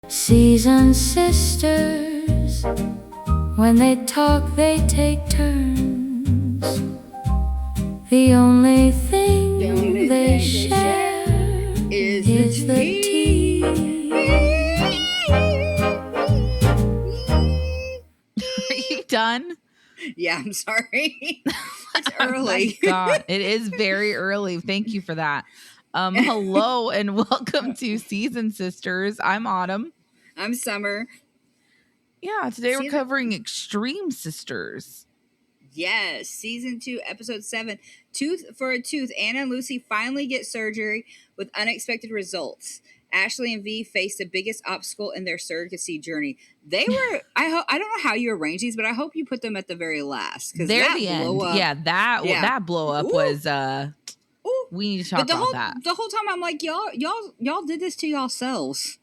Seasoned sisters, when they talk, they take turns. The only thing they share is the tea. Are you done? Yeah, I'm sorry. It's early. God, it is very early. Thank you for that. Hello and welcome to Seasoned Sisters. I'm Autumn. I'm Summer. Yeah, today we're covering Extreme Sisters. Yes, season 2, episode 7. Tooth for a tooth. Anna and Lucy finally get surgery with unexpected results. Ashley and V face the biggest obstacle in their surrogacy journey. They were. I don't know how you arrange these, but I hope you put them at the very last because They're that the blow end. up. Yeah, that blow up was. We need to talk about that. The whole time I'm like, y'all did this to yourselves.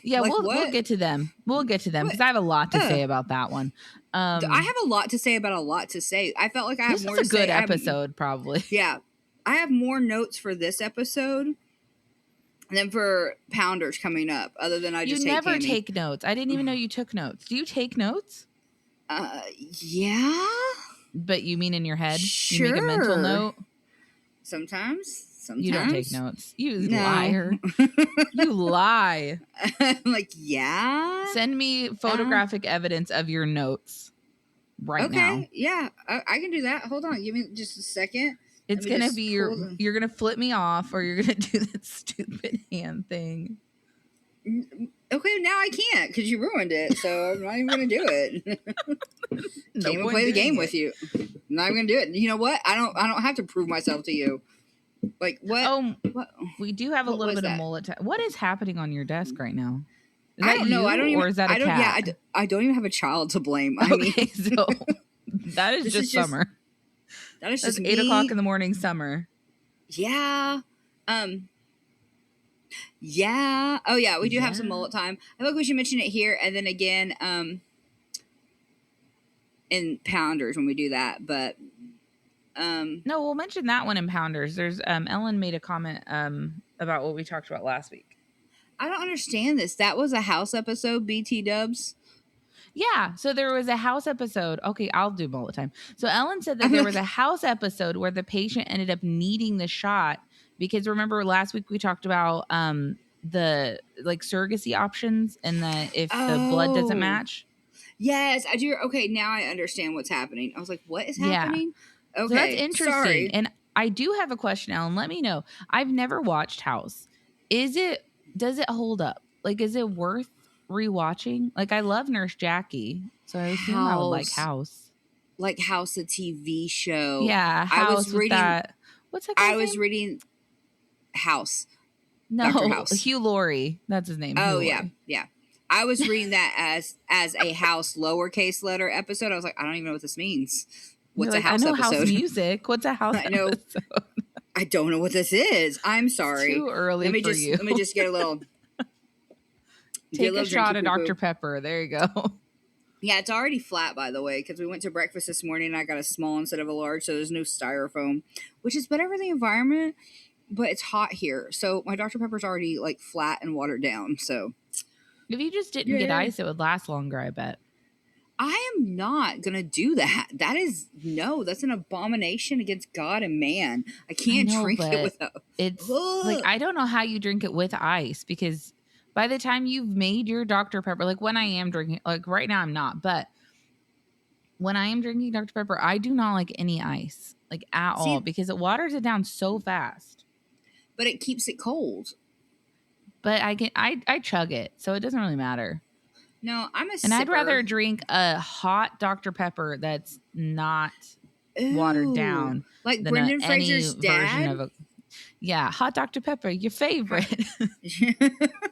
Yeah, like, we'll get to them. We'll get to them because I have a lot to say about that one. I have a lot to say about a lot to say. I felt like I have more to say. This is a good episode, probably. Yeah. I have more notes for this episode than for Pounders coming up, other than I just never take notes. I didn't even know you took notes. Do you take notes? Yeah. But you mean in your head? Sure. You make a mental note? Sometimes. You don't take notes. You liar. You lie. I'm like, yeah. Send me photographic evidence of your notes right now. Okay, yeah. I can do that. Hold on. Give me just a second. It's going to be you're going to flip me off or you're going to do that stupid hand thing. Okay, now I can't because you ruined it. So I'm not even going to do it. Can't even play the game with you. I'm not even going to do it. You know what? I don't have to prove myself to you. Like what? Oh, what? We do have a little bit of mullet. What is happening on your desk right now? Is I don't know. I don't even. Or is that a cat? Yeah, I don't even have a child to blame. Okay, so that is just Summer. That's 8 o'clock in the morning, Summer. Yeah. Yeah. Oh yeah, we do have some mullet time. I think we should mention it here and then again in Pounders when we do that, but no, we'll mention that one in Pounders. There's Ellen made a comment about what we talked about last week. I don't understand this. That was a house episode, BT dubs. Yeah, so there was a house episode. Okay, I'll do mullet time. So Ellen said that there was a house episode where the patient ended up needing the shot because remember last week we talked about the like surrogacy options and that if the blood doesn't match. Yes, I do. Okay, now I understand what's happening. I was like, what is happening? Okay, so that's interesting. Sorry. And I do have a question, Ellen. Let me know. I've never watched House. Does it hold up? Like, is it worth rewatching? Like, I love Nurse Jackie, so I assume I would like House. Like House, a TV show. Yeah, House. I was reading that. What's that guy's name? I was reading House. No, House. Hugh Laurie. That's his name. Oh yeah. I was reading that as a House lowercase letter episode. I was like, I don't even know what this means. What's a house I know episode? House music. What's a house episode? I don't know what this is. I'm sorry. It's too early for you. Let me just get a little. Take a shot of Dr. Pepper. There you go. Yeah, it's already flat, by the way, because we went to breakfast this morning and I got a small instead of a large, so there's no styrofoam, which is better for the environment, but it's hot here. So my Dr. Pepper's already like flat and watered down. So if you just didn't get ice, it would last longer, I bet. I am not going to do that. That's an abomination against God and man. I can't drink it without. It's like, I don't know how you drink it with ice because by the time you've made your Dr. Pepper, like when I am drinking, like right now I'm not, but when I am drinking Dr. Pepper, I do not like any ice, like at all, because it waters it down so fast. But it keeps it cold. But I chug it, so it doesn't really matter. No, I'm a sipper. And I'd rather drink a hot Dr. Pepper that's not watered down. Like Brendan Fraser's dad? Yeah, hot Dr. Pepper, your favorite.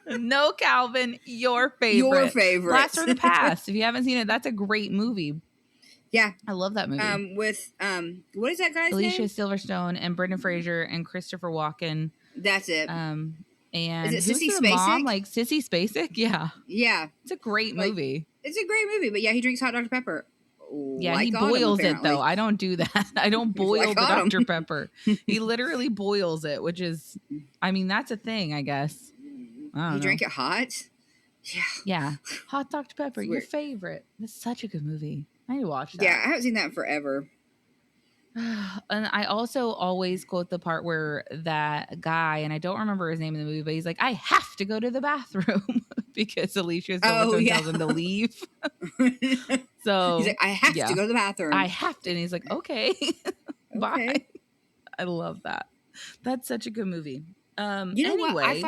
No, Calvin, your favorite. Your favorite. Blast from the Past. If you haven't seen it, that's a great movie. Yeah. I love that movie. With, what is that guy's name? Alicia Silverstone and Brendan Fraser and Christopher Walken. That's it. And is it Sissy Spacek? Mom? Like Sissy Spacek? Yeah. Yeah. It's a great movie. It's a great movie, but yeah, he drinks hot Dr. Pepper. Yeah, he boils it though. I don't do that. I don't boil the Dr. Pepper. He literally boils it, which is, I mean, that's a thing, I guess. I don't know. Drink it hot? Yeah. Yeah. Hot Dr. Pepper, It's your weird. favorite. That's such a good movie. I need to watch that. Yeah, I haven't seen that in forever. And I also always quote the part where that guy, and I don't remember his name in the movie, but he's like, I have to go to the bathroom because Alicia Silverstone tells him to leave. So he's like, I have to go to the bathroom. I have to. And he's like, okay, bye. Okay. I love that. That's such a good movie. You know anyway, what? I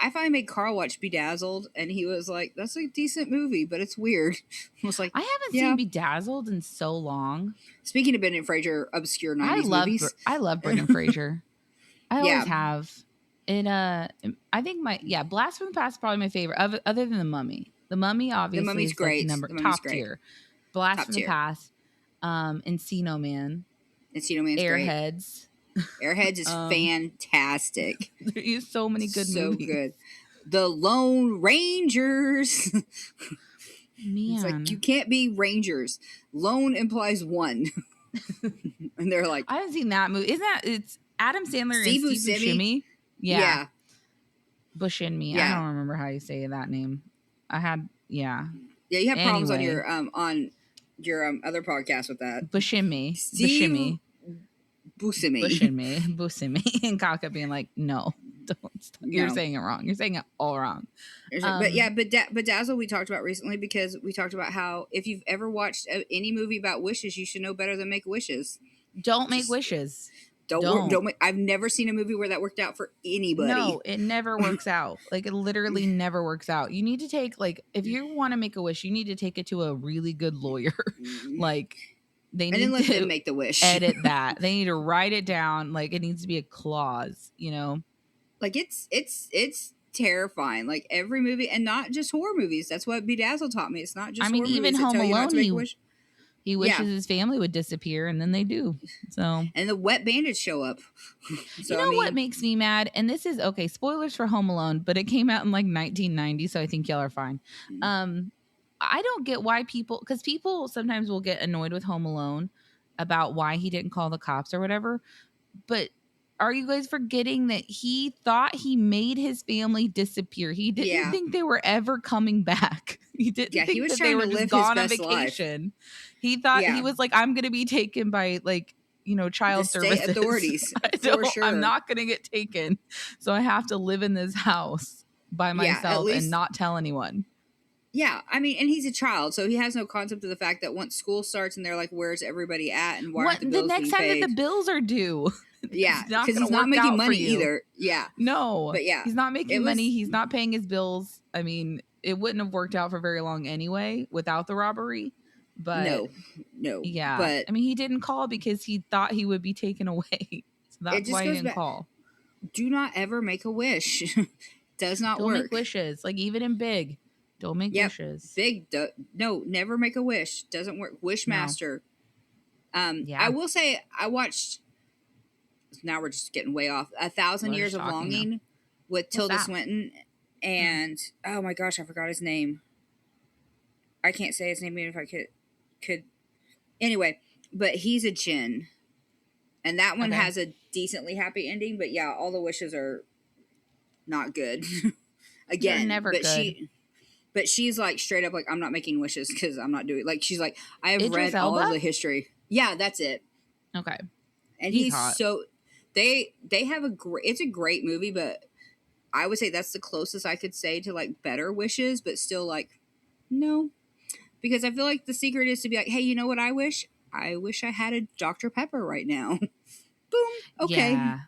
finally made Carl watch Bedazzled, and he was like, "That's a decent movie, but it's weird." I was like, I haven't seen Bedazzled in so long. Speaking of Brendan Fraser, obscure 90s movies. I love Brendan Fraser. I always have. It I think Blast from the Past is probably my favorite, other than The Mummy. The Mummy obviously The Mummy's is great. Like top tier. Blast from the Past, Encino Man, Encino Man's Airheads. Great. Airheads is fantastic. There's so many good movies. So good. The Lone Rangers. Man. It's like, you can't be Rangers. Lone implies one. And they're like, I haven't seen that movie. It's Adam Sandler and Steve Buscemi? Yeah. Buscemi. Yeah. I don't remember how you say that name. Yeah, you have problems on your other podcast with that. Buscemi. Buscemi. And Kaka being like, no, don't stop. You're saying it wrong. You're saying it all wrong. But Dazzle we talked about recently, because we talked about how if you've ever watched any movie about wishes, you should know better than make wishes. Don't make wishes. Don't. I've never seen a movie where that worked out for anybody. No, it never works out. Like, it literally never works out. You need to take, if you want to make a wish, you need to take it to a really good lawyer. Let them make the wish. Edit that. They need to write it down. Like, it needs to be a clause, Like, it's terrifying. Like, every movie, and not just horror movies. That's what Bedazzled taught me. It's not just horror even movies Home Alone, he wishes Yeah. his family would disappear, and then they do. So, and the wet bandits show up. So, what makes me mad? And this is okay. Spoilers for Home Alone, but it came out in like 1990, so I think y'all are fine. I don't get why because people sometimes will get annoyed with Home Alone about why he didn't call the cops or whatever. But are you guys forgetting that he thought he made his family disappear? He didn't think they were ever coming back. He didn't think he was that trying they were to just live gone his on best vacation. life. He thought he was like, I'm going to be taken by child the services. State authorities. For sure. I'm not going to get taken. So I have to live in this house by myself and not tell anyone. Yeah, I mean, and he's a child, so he has no concept of the fact that once school starts and they're like, "Where's everybody at?" and why aren't the bills the next being time paid? that the bills are due? Yeah, because he's not making money either. Yeah, no, but he's not making money. He's not paying his bills. I mean, it wouldn't have worked out for very long anyway without the robbery. But no, yeah. But I mean, he didn't call because he thought he would be taken away. So that's why he didn't call. Do not ever make a wish. Does not work. Don't make wishes, even in big. Don't make wishes. Big, no, never make a wish. Doesn't work. Wishmaster. No. I will say, I watched. Now we're just getting way off. 1,000 Years of Longing with Tilda Swinton, and oh my gosh, I forgot his name. I can't say his name even if I could. Anyway, but he's a djinn, and that one has a decently happy ending. But yeah, all the wishes are not good. Again, they're never good. But she's like straight up like, I'm not making wishes because I'm not doing like she's like, I have Idris read all of the history. Yeah, that's it. Okay. And he's so they have it's a great movie, but I would say that's the closest I could say to like better wishes, but still like no. Because I feel like the secret is to be like, hey, you know what I wish? I wish I had a Dr. Pepper right now. Boom. Okay. Yeah.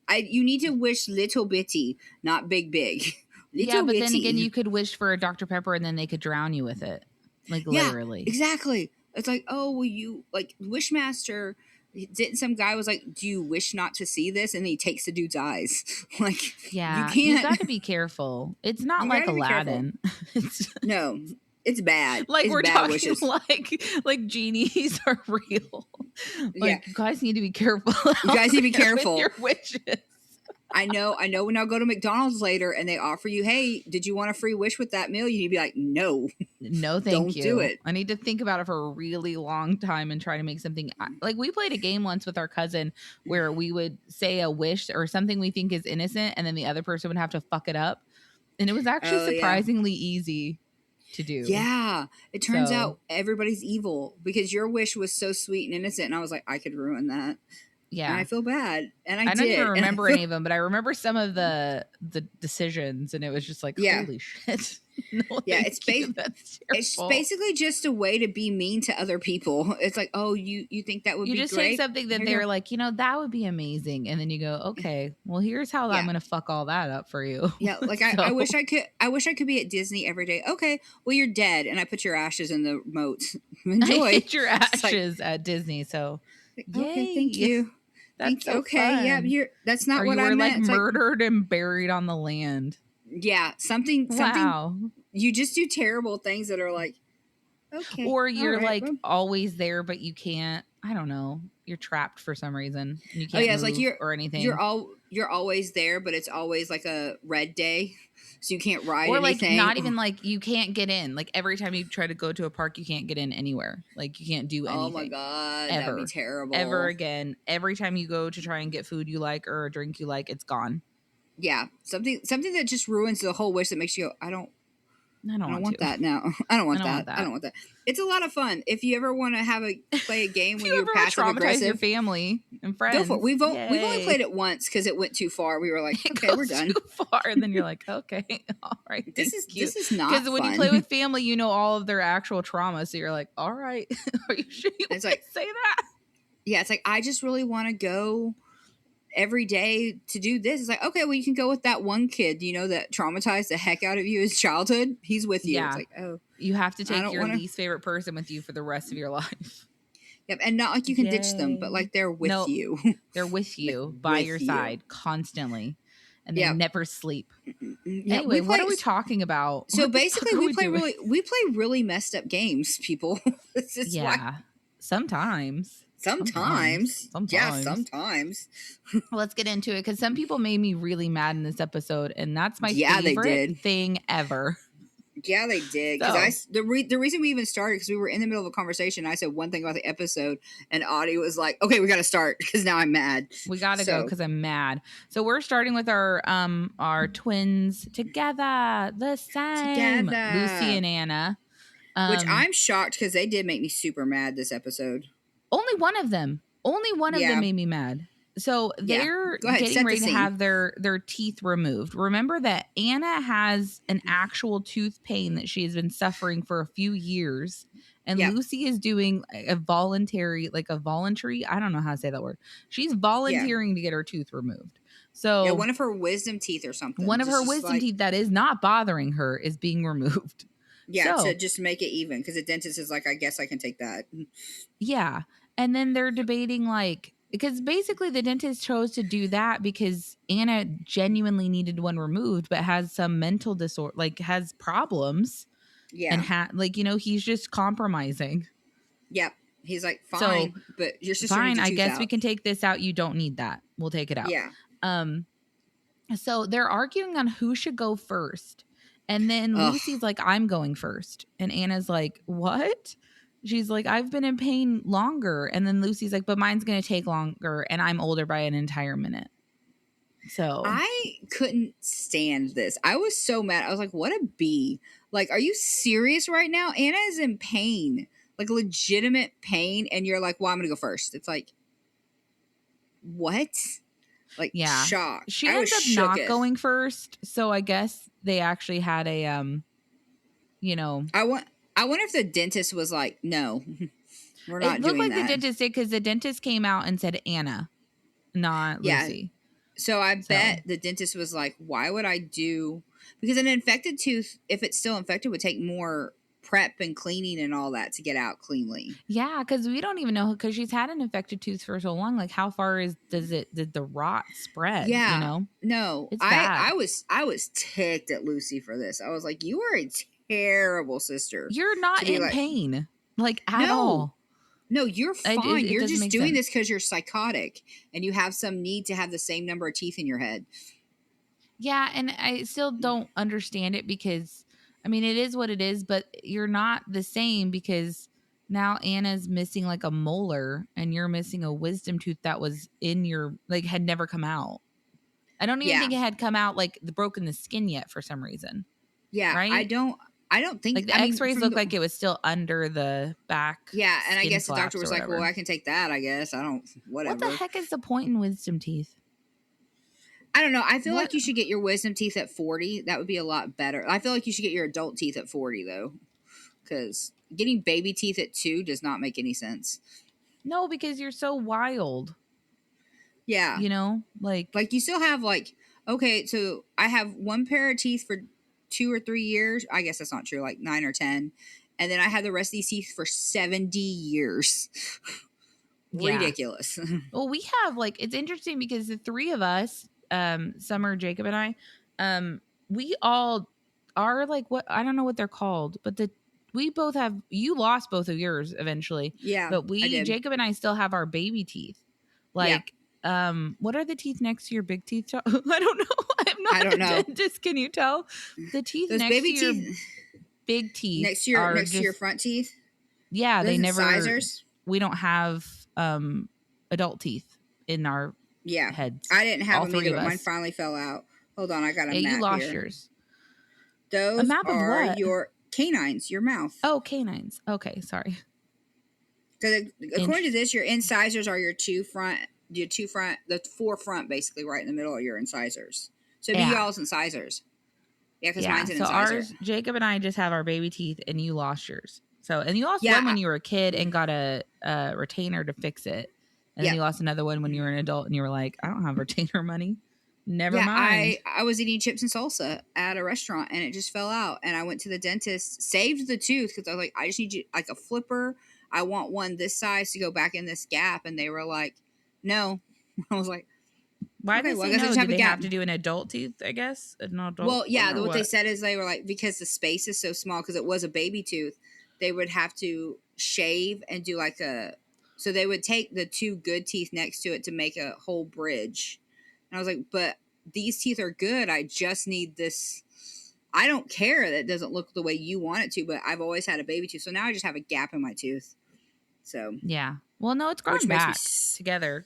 You need to wish little bitty, not big. But then again, you could wish for a Dr. Pepper and then they could drown you with it. Literally. Exactly. It's like, oh, well, you, like, Wishmaster, didn't some guy was like, do you wish not to see this? And he takes the dude's eyes. Yeah. You can't. You got to be careful. It's not like Aladdin. No. It's bad. We're bad talking wishes. like genies are real. You guys need to be careful. You guys need to be careful with your wishes. I know when I'll go to McDonald's later and they offer you, hey, did you want a free wish with that meal? You need to be like, no. No, thank you. Don't do it. I need to think about it for a really long time and try to make something. We played a game once with our cousin where we would say a wish or something we think is innocent and then the other person would have to fuck it up. And it was actually surprisingly easy. to do. Yeah. It turns So- out everybody's evil because your wish was so sweet and innocent. And I was like, I could ruin that. Yeah. And I feel bad. And I I don't did. even And remember any of them, but I remember some of the decisions, and it was just like, Yeah. holy shit. No, Yeah, thank it's you. That's It's terrible. basically just a way to be mean to other people. It's like, oh, you think that would You be just great? take something that Here you they're go. like, that would be amazing, and then you go, okay, well, here's how Yeah. I'm gonna fuck all that up for you. Yeah, like I So- wish I could be at Disney every day. Okay, well you're dead, and I put your ashes in the moat. Enjoy. I hid your It's like, ashes at Disney, so okay, thank yay. you. That's Thank you. so Okay, yeah, fun. that's not Or what you I were meant. like It's murdered and buried on the land. yeah, something. Wow. You just do terrible things that are like, okay, Or you're all right, like well. always there, but you can't. I don't know. You're trapped for some reason. And you Oh can't yeah, it's like move or anything. you're always there, but it's always like a red day, so you can't ride or like anything. not even like you can't get in. Like every time you try to go to a park, you can't get in anywhere. Like you can't do anything. Oh my god, ever, that'd be terrible. Ever again. Every time you go to try and get food you like or a drink you like, it's gone. Yeah, something that just ruins the whole wish that makes you go, I don't want to. that now. I don't want that. I don't want that. It's a lot of fun. If you ever want to play a game when you you're ever passive traumatize aggressive, your family and friends. go for it. We've only Yay. played it once because it went too far. We were like, It okay, we're goes done. too far, and then you're like, okay, all right. This is not because when you fun. play with family, you know all of their actual trauma, so you're like, all right, are you sure you It's want like- to say that? Yeah, it's like I just really want to go every day to do this. It's like, okay, well, you can go with that one kid, that traumatized the heck out of you as childhood. He's with you. Yeah. It's like, oh, You have to I take don't your wanna- least favorite person with you for the rest of your life. yep. And not like you can ditch them, Yay. but like they're with No. you. They're with you by with your you. side constantly, and they Yeah. never sleep. Yeah, Anyway, what play- are we talking about? So What the basically, fuck are we play doing? really messed up games, people. This is why. Yeah, sometimes. Sometimes. Sometimes. Yeah, sometimes. Well, let's get into it because some people made me really mad in this episode, and that's my Yeah, they favorite did. thing ever. Yeah, they did. Because the reason we even started because we were in the middle of a conversation. I said one thing about the episode, and Audie was like, "Okay, we got to start because now I'm mad." We gotta go because I'm mad. So we're starting with our twins together, the same, Together. Lucy and Anna. Which I'm shocked because they did make me super mad this episode. Only one of them. Only one of Yeah. them made me mad. So Yeah. they're Go ahead, set getting the ready to scene. have their teeth removed. Remember that Anna has an actual tooth pain that she has been suffering for a few years. And Yep. Lucy is doing a voluntary, I don't know how to say that word. She's volunteering to get her tooth removed. So Yeah, one of her wisdom teeth or something. one of her Just wisdom like- teeth that is not bothering her is being removed. Yeah, So- to just make it even because the dentist is like, I guess I can take that. Yeah. And then they're debating because basically the dentist chose to do that because Anna genuinely needed one removed, but has some mental disorder, has problems. Yeah. And he's just compromising. Yep. He's like, So, fine, but your sister Fine, needs a I tooth guess out. we can take this out. You don't need that. We'll take it out. Yeah. So they're arguing on who should go first. And then Ugh. Lucy's like, I'm going first. And Anna's like, what? She's like, I've been in pain longer. And then Lucy's like, but mine's going to take longer. And I'm older by an entire minute. So I couldn't stand this. I was so mad. I was like, what a bee. Like, are you serious right now? Anna is in pain, like legitimate pain. And you're like, well, I'm going to go first. It's like, what? Like, Yeah. shock. she I was ends up not shooketh. going first. So I guess they actually had a, I wonder if the dentist was like, no, we're not it looked doing like that. the dentist did because the dentist came out and said Anna, not Yeah. Lucy. So I bet the dentist was like, why would I do? Because an infected tooth, if it's still infected, would take more prep and cleaning and all that to get out cleanly. Yeah, because we don't even know because she's had an infected tooth for so long. Like, how far did the rot spread? Yeah. No, It's bad. I was ticked at Lucy for this. I was like, you are a terrible sister. You're not To be in like- pain, at No. all. No, you're fine. it You're doesn't just make doing sense. this because you're psychotic and you have some need to have the same number of teeth in your head. Yeah, and I still don't understand it because, it is what it is, but you're not the same because now Anna's missing a molar and you're missing a wisdom tooth that was in your, had never come out. I don't even Yeah. think it had come out, broken the skin yet for some reason. Yeah, Right? I don't I don't think Like the X-rays looked like it was still under the back. Yeah, and I skin guess the doctor flaps was or like, "Well, whatever. I can take that. I guess I don't. Whatever." What the heck is the point in wisdom teeth? I don't know. I feel What? like you should get your wisdom teeth at 40. That would be a lot better. I feel like you should get your adult teeth at 40 though, because getting baby teeth at 2 does not make any sense. No, because you're so wild. Yeah, You know, like you still have like, okay, so I have one pair of teeth for 2 or 3 years. I guess that's not true, like 9 or 10. And then I have the rest of these teeth for 70 years. Yeah. Ridiculous. Well, we have like it's interesting because the three of us, Summer, Jacob, and I, we all are like what I don't know what they're called, but we both have you lost both of yours eventually. Yeah, But I did. Jacob and I still have our baby teeth. Like what are the teeth next to your big teeth? I don't know. I'm not I don't a know. dentist. Can you tell? The teeth Those next baby to your teeth big teeth next to your front teeth. Yeah, Those they never incisors. we don't have adult teeth in our heads. I didn't have all them three either, of but mine us. finally fell out. Hold on, I got a Yeah, map you lost here. yours. Those A map of are what? your canines, your mouth. Oh, canines. Okay, sorry. Because according to this, your incisors are the 4 front, basically right in the middle of your incisors. So be y'all's incisors. Yeah, because mine's an so incisor. ours, Jacob and I just have our baby teeth, and you lost yours. So, and you lost Yeah, one when you were a kid and got a retainer to fix it, and then you lost another one when you were an adult, and you were like, I don't have retainer money. Never mind. I was eating chips and salsa at a restaurant, and it just fell out. And I went to the dentist, saved the tooth because I was like, I just need you like a flipper. I want one this size to go back in this gap, and they were like, no. I was like, why okay, did well, I they guess I know? just have Do a they gap. have to do an adult tooth? I guess an adult. Well, yeah. one, or What they said is they were like, because the space is so small, because it was a baby tooth, they would have to shave and do like so they would take the 2 good teeth next to it to make a whole bridge. And I was like, but these teeth are good. I just need this. I don't care that it doesn't look the way you want it to, but I've always had a baby tooth, so now I just have a gap in my tooth. So yeah. Well, no, it's grown back together.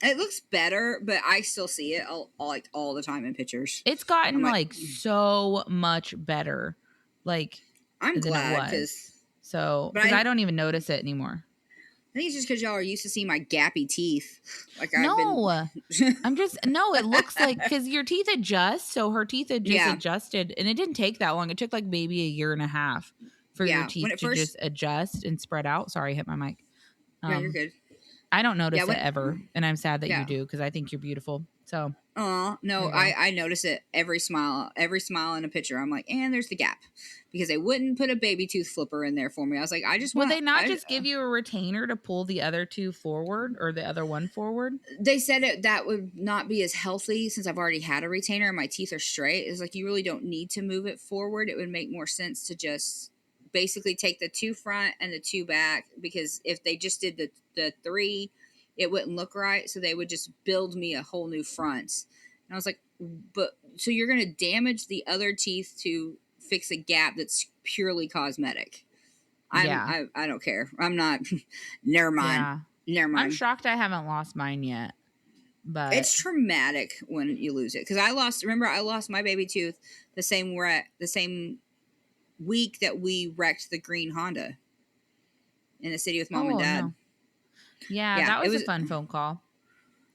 It looks better, but I still see it all the time in pictures. It's gotten like so much better. Like I'm glad because I don't even notice it anymore. I think it's just because y'all are used to seeing my gappy teeth. Like it looks like because your teeth adjust. So her teeth had just adjusted, and it didn't take that long. It took like maybe a year and a half for your teeth to just adjust and spread out. Sorry, I hit my mic. No, you're good. I don't notice it ever, and I'm sad that you do because I think you're beautiful. So, no, I notice it every smile in a picture. I'm like, and there's the gap because they wouldn't put a baby tooth flipper in there for me. I was like, I just would they not just give you a retainer to pull the other 2 forward or the other one forward? They said that would not be as healthy since I've already had a retainer and my teeth are straight. It's like you really don't need to move it forward. It would make more sense to just basically take the 2 front and the 2 back, because if they just did the 3, it wouldn't look right. So they would just build me a whole new front. And I was like, but so you're going to damage the other teeth to fix a gap that's purely cosmetic. I don't care. I'm not. Never mind. Yeah. Never mind. I'm shocked I haven't lost mine yet. But it's traumatic when you lose it. Because I lost my baby tooth the same week that we wrecked the green Honda in the city with mom and dad. No. Yeah, that was a fun phone call.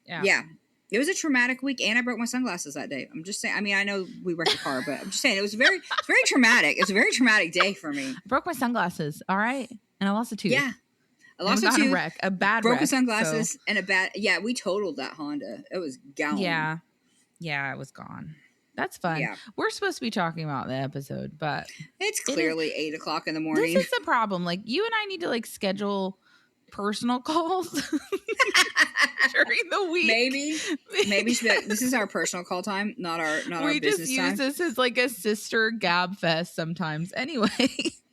Yeah. It was a traumatic week, and I broke my sunglasses that day. I'm just saying. I mean, I know we wrecked the car, but I'm just saying it's very traumatic. It's a very traumatic day for me. I broke my sunglasses. All right, and I lost a tooth. Yeah, I lost a tooth. A bad broke wreck, sunglasses and a bad. Yeah, we totaled that Honda. It was gone. Yeah, it was gone. That's fun. Yeah. We're supposed to be talking about the episode, but it's clearly 8 o'clock in the morning. This is the problem. Like, you and I need to like schedule personal calls during the week. Maybe this is our personal call time, not our business time. We just use this as like a sister gab fest sometimes. Anyway.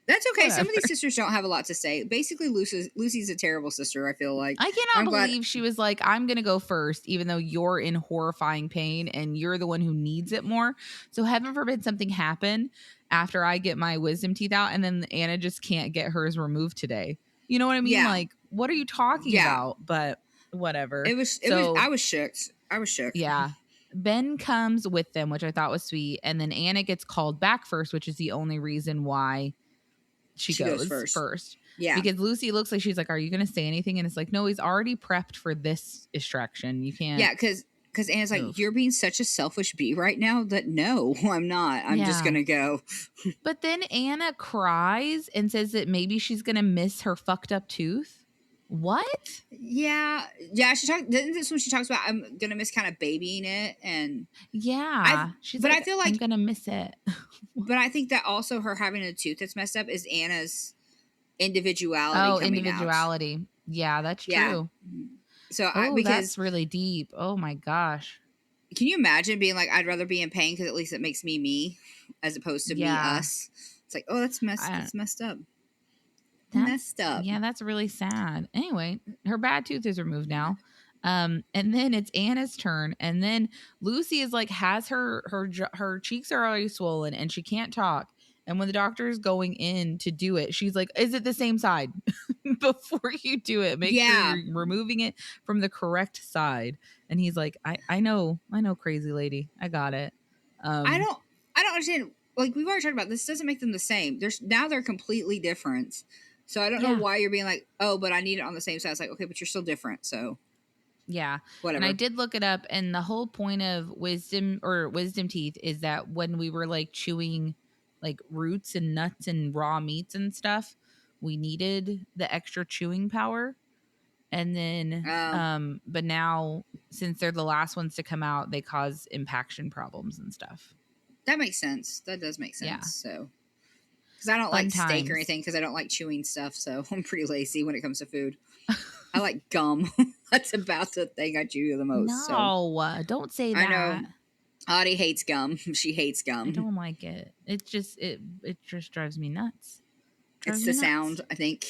That's okay. Whatever. Some of these sisters don't have a lot to say. Basically, Lucy's a terrible sister, I feel like. I cannot believe she was like, I'm going to go first, even though you're in horrifying pain and you're the one who needs it more. So heaven forbid something happen after I get my wisdom teeth out and then Anna just can't get hers removed today. You know what I mean? Yeah. Like, what are you talking about? But whatever. I was shook. Yeah. Ben comes with them, which I thought was sweet, and then Anna gets called back first, which is the only reason why she goes goes first. first. Yeah. Because Lucy looks like she's like, "Are you going to say anything?" And it's like, "No, he's already prepped for this extraction. You can't." Yeah, because Anna's like, move. "You're being such a selfish bee right now that no, I'm not. I'm just Yeah. gonna go." But then Anna cries and says that maybe she's going to miss her fucked up tooth. What? Yeah. She talked. Isn't this when she talks about I'm gonna miss kind of babying it, and Yeah. She's like, I feel I'm like, going to miss it. but I think that also her having a tooth that's messed up is Anna's individuality Oh, coming out. individuality. Yeah, that's Yeah. true. So Oh, because that's really deep. Oh my gosh. can you imagine being like, I'd rather be in pain because at least it makes me, as opposed to me Yeah. us. It's like, oh, that's messed up. Messed up. Yeah, that's really sad. Anyway, her bad tooth is removed now. And then it's Anna's turn, and then Lucy is like has her cheeks are already swollen and she can't talk. And when the doctor is going in to do it, she's like, "Is it the same side?" Before you do it, make sure you're removing it from the correct side. And he's like, I know, crazy lady, I got it. I don't understand. Like we've already talked about, this doesn't make them the same. They're completely different. So I don't know why you're being like, oh, but I need it on the same side. It's like, okay, but you're still different. So yeah, whatever. And I did look it up, and the whole point of wisdom teeth is that when we were like chewing like roots and nuts and raw meats and stuff, we needed the extra chewing power. And then but now since they're the last ones to come out, they cause impaction problems and stuff. That makes sense. That does make sense. Yeah. So because I don't Fun like steak or times. anything, because I don't like chewing stuff. So I'm pretty lazy when it comes to food. I like gum. That's about the thing I chew the most. No, don't say that. I know. Audie hates gum. She hates gum. I don't like it. It just drives me nuts. It's the sound, I think.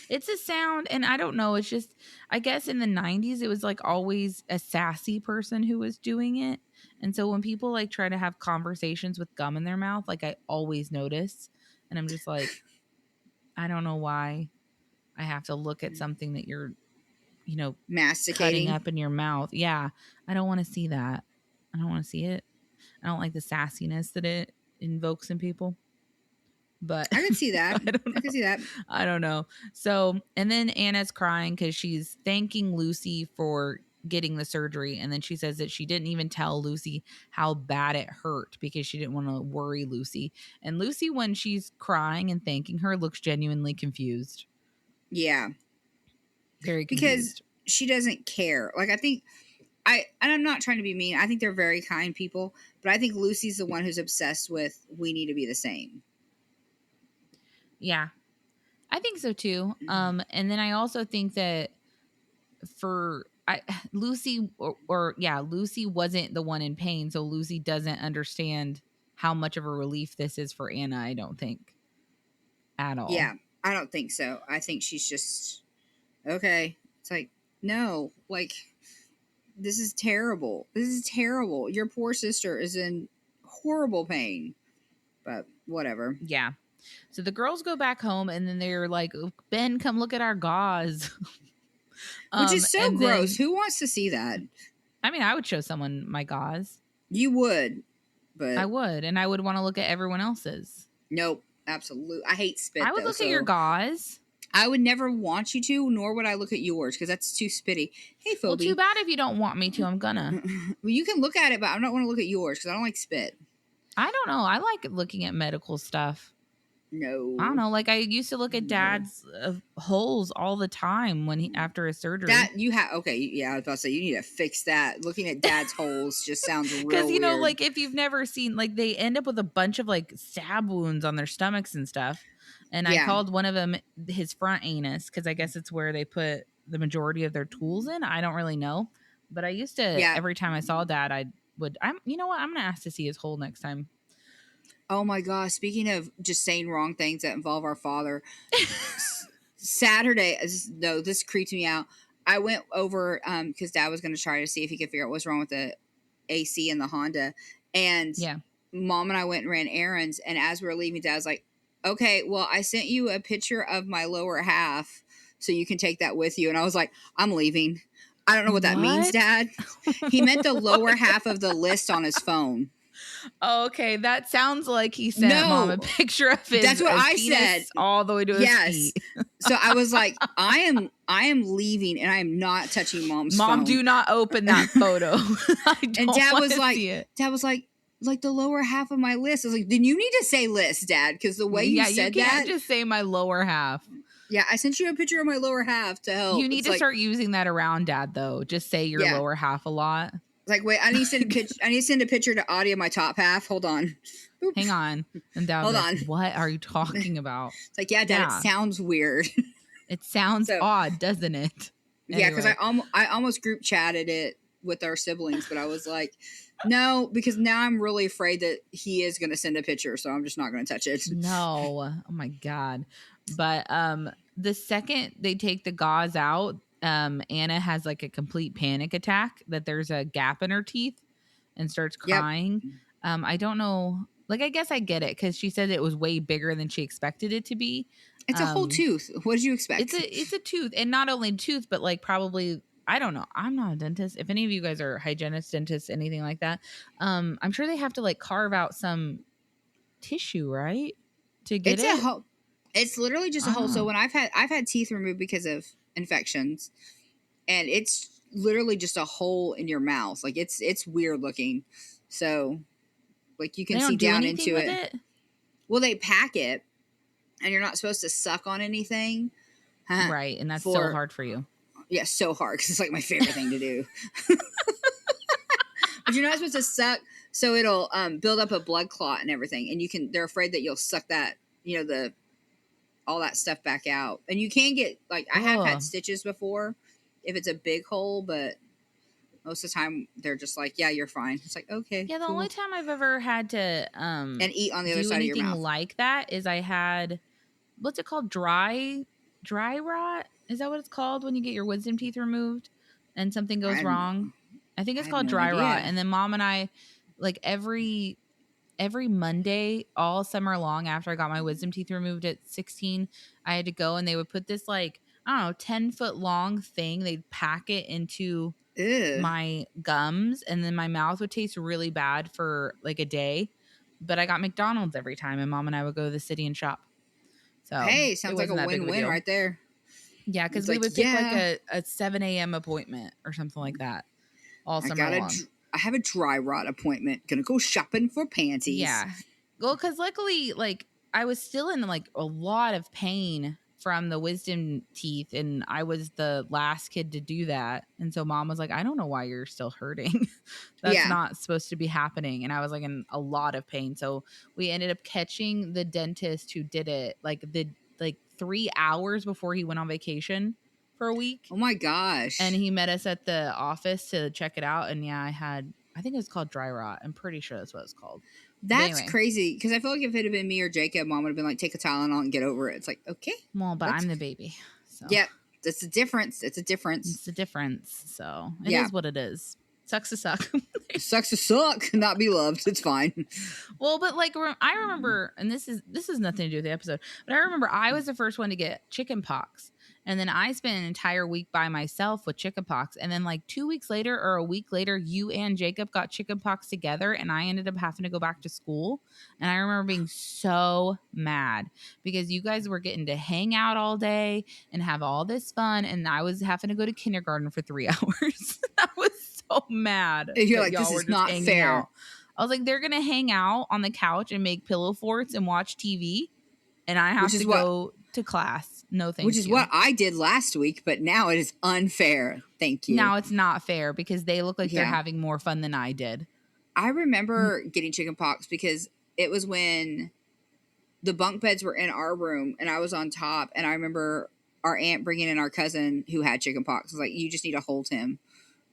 It's a sound, and I don't know. It's just, I guess in the 90s, it was like always a sassy person who was doing it. And so when people like try to have conversations with gum in their mouth, like I always notice. And I'm just like, I don't know why I have to look at something that you're, masticating, cutting up in your mouth. Yeah. I don't want to see that. I don't want to see it. I don't like the sassiness that it invokes in people. But I can see that. I can see that. I don't know. So, and then Anna's crying because she's thanking Lucy for getting the surgery. And then she says that she didn't even tell Lucy how bad it hurt because she didn't want to worry Lucy. And Lucy, when she's crying and thanking her, looks genuinely confused. Yeah. Very confused. Because she doesn't care. Like, I think, and I'm not trying to be mean. I think they're very kind people. But I think Lucy's the one who's obsessed with, we need to be the same. Yeah, I think so too. And then I also think that Lucy Lucy wasn't the one in pain, so Lucy doesn't understand how much of a relief this is for Anna. I don't think at all. Yeah, I don't think so. I think she's just okay. It's like, no, like this is terrible. This is terrible. Your poor sister is in horrible pain. But whatever. Yeah. So the girls go back home, and then they're like, Ben, come look at our gauze. Which is so gross. Who wants to see that? I mean, I would show someone my gauze. You would, but I would, and I would want to look at everyone else's. Nope, absolutely. I hate spit. I would look at your gauze. I would never want you to, nor would I look at yours, because that's too spitty. Hey, Phoebe. Well, too bad if you don't want me to. I'm gonna. Well, you can look at it, but I don't want to look at yours because I don't like spit. I don't know. I like looking at medical stuff. No, I don't know. Like I used to look at Dad's holes all the time after his surgery. That you have okay, yeah. I was about to say you need to fix that. Looking at Dad's holes just sounds real. Because like if you've never seen, like they end up with a bunch of like stab wounds on their stomachs and stuff. And I called one of them his front anus because I guess it's where they put the majority of their tools in. I don't really know, but I used to every time I saw Dad, you know what? I'm gonna ask to see his hole next time. Oh my gosh, speaking of just saying wrong things that involve our father. Saturday, this creeps me out. I went over because Dad was going to try to see if he could figure out what's wrong with the AC in the Honda. And Mom and I went and ran errands. And as we were leaving, Dad was like, okay, well, I sent you a picture of my lower half so you can take that with you. And I was like, I'm leaving. I don't know what that means, What? Dad. He meant the lower half of the list on his phone. Okay, that sounds like he sent Mom a No, picture of his, that's what his I penis said. all the way to his Yes. feet. So I was like, I am leaving and I am not touching Mom's Mom, phone. do not open that photo. I don't And Dad want was to like, see it. like the lower half of my list. I was like, then you need to say list, Dad, because the way you said you that. can't just say my lower half. Yeah, I sent you a picture of my lower half to help. You need It's to like, start using that around Dad, though. Just say your Yeah. lower half a lot. like, wait, I need to send a picture. I need to send a picture to Audie of my top half. Hold on. Boop. Hang on. And Dad was Hold like, on. what are you talking about? It's like, yeah, Dad, Yeah. it sounds weird. It sounds So- odd, doesn't it? Yeah, because Anyway. I almost group chatted it with our siblings, but I was like, no, because now I'm really afraid that he is going to send a picture, so I'm just not going to touch it. No. Oh my God. But the second they take the gauze out, Anna has like a complete panic attack that there's a gap in her teeth and starts Yep. crying. I don't know. Like, I guess I get it because she said it was way bigger than she expected it to be. It's a whole tooth. What did you expect? It's a tooth, and not only tooth, but like probably, I don't know. I'm not a dentist. If any of you guys are hygienists, dentists, anything like that, I'm sure they have to like carve out some tissue, right, to get It's it. a whole. It's literally just a hole. So Oh. when I've had teeth removed because of infections, and it's literally just a hole in your mouth. Like it's weird looking. So like you can They see don't do down anything into with it. it. Well, they pack it, and you're not supposed to suck on anything. Right, and that's so For- hard for you. Yeah, so hard because it's like my favorite thing to do. But you're not supposed to suck, so it'll build up a blood clot and everything, and they're afraid that you'll suck that, all that stuff back out. And you can get like I have Ugh. had stitches before if it's a big hole, but most of the time they're just like, yeah, you're fine. It's like, okay, Yeah, the cool. only time I've ever had to And eat on the other do side of your anything mouth. like that is I had, what's it called, dry rot? Is that what it's called when you get your wisdom teeth removed and something goes I wrong? I think I it's have called no dry rot. idea. And then Mom and I, like every Monday all summer long after I got my wisdom teeth removed at 16, I had to go and they would put this like, I don't know, 10-foot long thing. They'd pack it into Ew. my gums, and then my mouth would taste really bad for like a day. But I got McDonald's every time, and Mom and I would go to the city and shop. So Hey, it sounds like a wasn't that big of a win-win deal. right there. Yeah, because It's we like, would pick like yeah. a 7 a.m. appointment or something like that all summer long. I have a dry rot appointment. Gonna go shopping for panties. Yeah. Well, because luckily, like, I was still in like a lot of pain from the wisdom teeth, and I was the last kid to do that. And so Mom was like, I don't know why you're still hurting. That's Yeah. not supposed to be happening. And I was like in a lot of pain. So we ended up catching the dentist who did it like 3 hours before he went on vacation for a week. Oh my gosh. And he met us at the office to check it out. And yeah, I think it was called dry rot. I'm pretty sure that's what it's called. That's anyway. crazy because I feel like if it had been me or Jacob, Mom would have been like, take a Tylenol and get over it. It's like, okay. Well, but That's- I'm the baby. So Yeah, that's the difference. It's a difference. it's the difference. So it is Yeah. what it is. Sucks to suck. Sucks to suck, not be loved. It's fine. Well, but like I remember, and this is nothing to do with the episode, but I remember I was the first one to get chicken pox. And then I spent an entire week by myself with chicken pox. And then like 2 weeks later or a week later, you and Jacob got chicken pox together. And I ended up having to go back to school. And I remember being so mad because you guys were getting to hang out all day and have all this fun. And I was having to go to kindergarten for 3 hours. I was so mad. And you're that like, y'all this were is just not hanging fair. out. I was like, they're going to hang out on the couch and make pillow forts and watch TV. And I have Which is to what- go to class. No, thank you. Which is what I did last week, but now it is unfair. Thank you. Now it's not fair because they look like they're Yeah. having more fun than I did. I remember getting chicken pox because it was when the bunk beds were in our room and I was on top. And I remember our aunt bringing in our cousin who had chicken pox. I was like, you just need to hold him.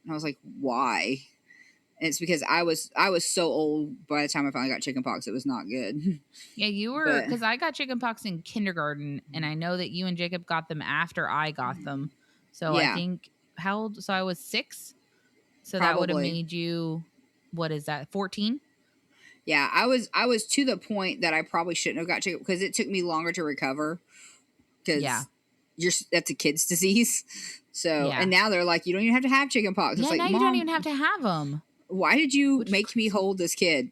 And I was like, why? And it's because I was so old by the time I finally got chicken pox. It was not good. Yeah, you were, But- because I got chicken pox in kindergarten, and I know that you and Jacob got them after I got them. So Yeah. I think, how old? So I was 6. So that would have Probably. made you, what is that, 14? Yeah, I was to the point that I probably shouldn't have got chicken because it took me longer to recover. Because Yeah. that's a kid's disease. So, Yeah. and now they're like, you don't even have to have chicken pox. Yeah, It's like, now Mom, you don't even have to have them. why did you Which is make me crazy. hold this kid?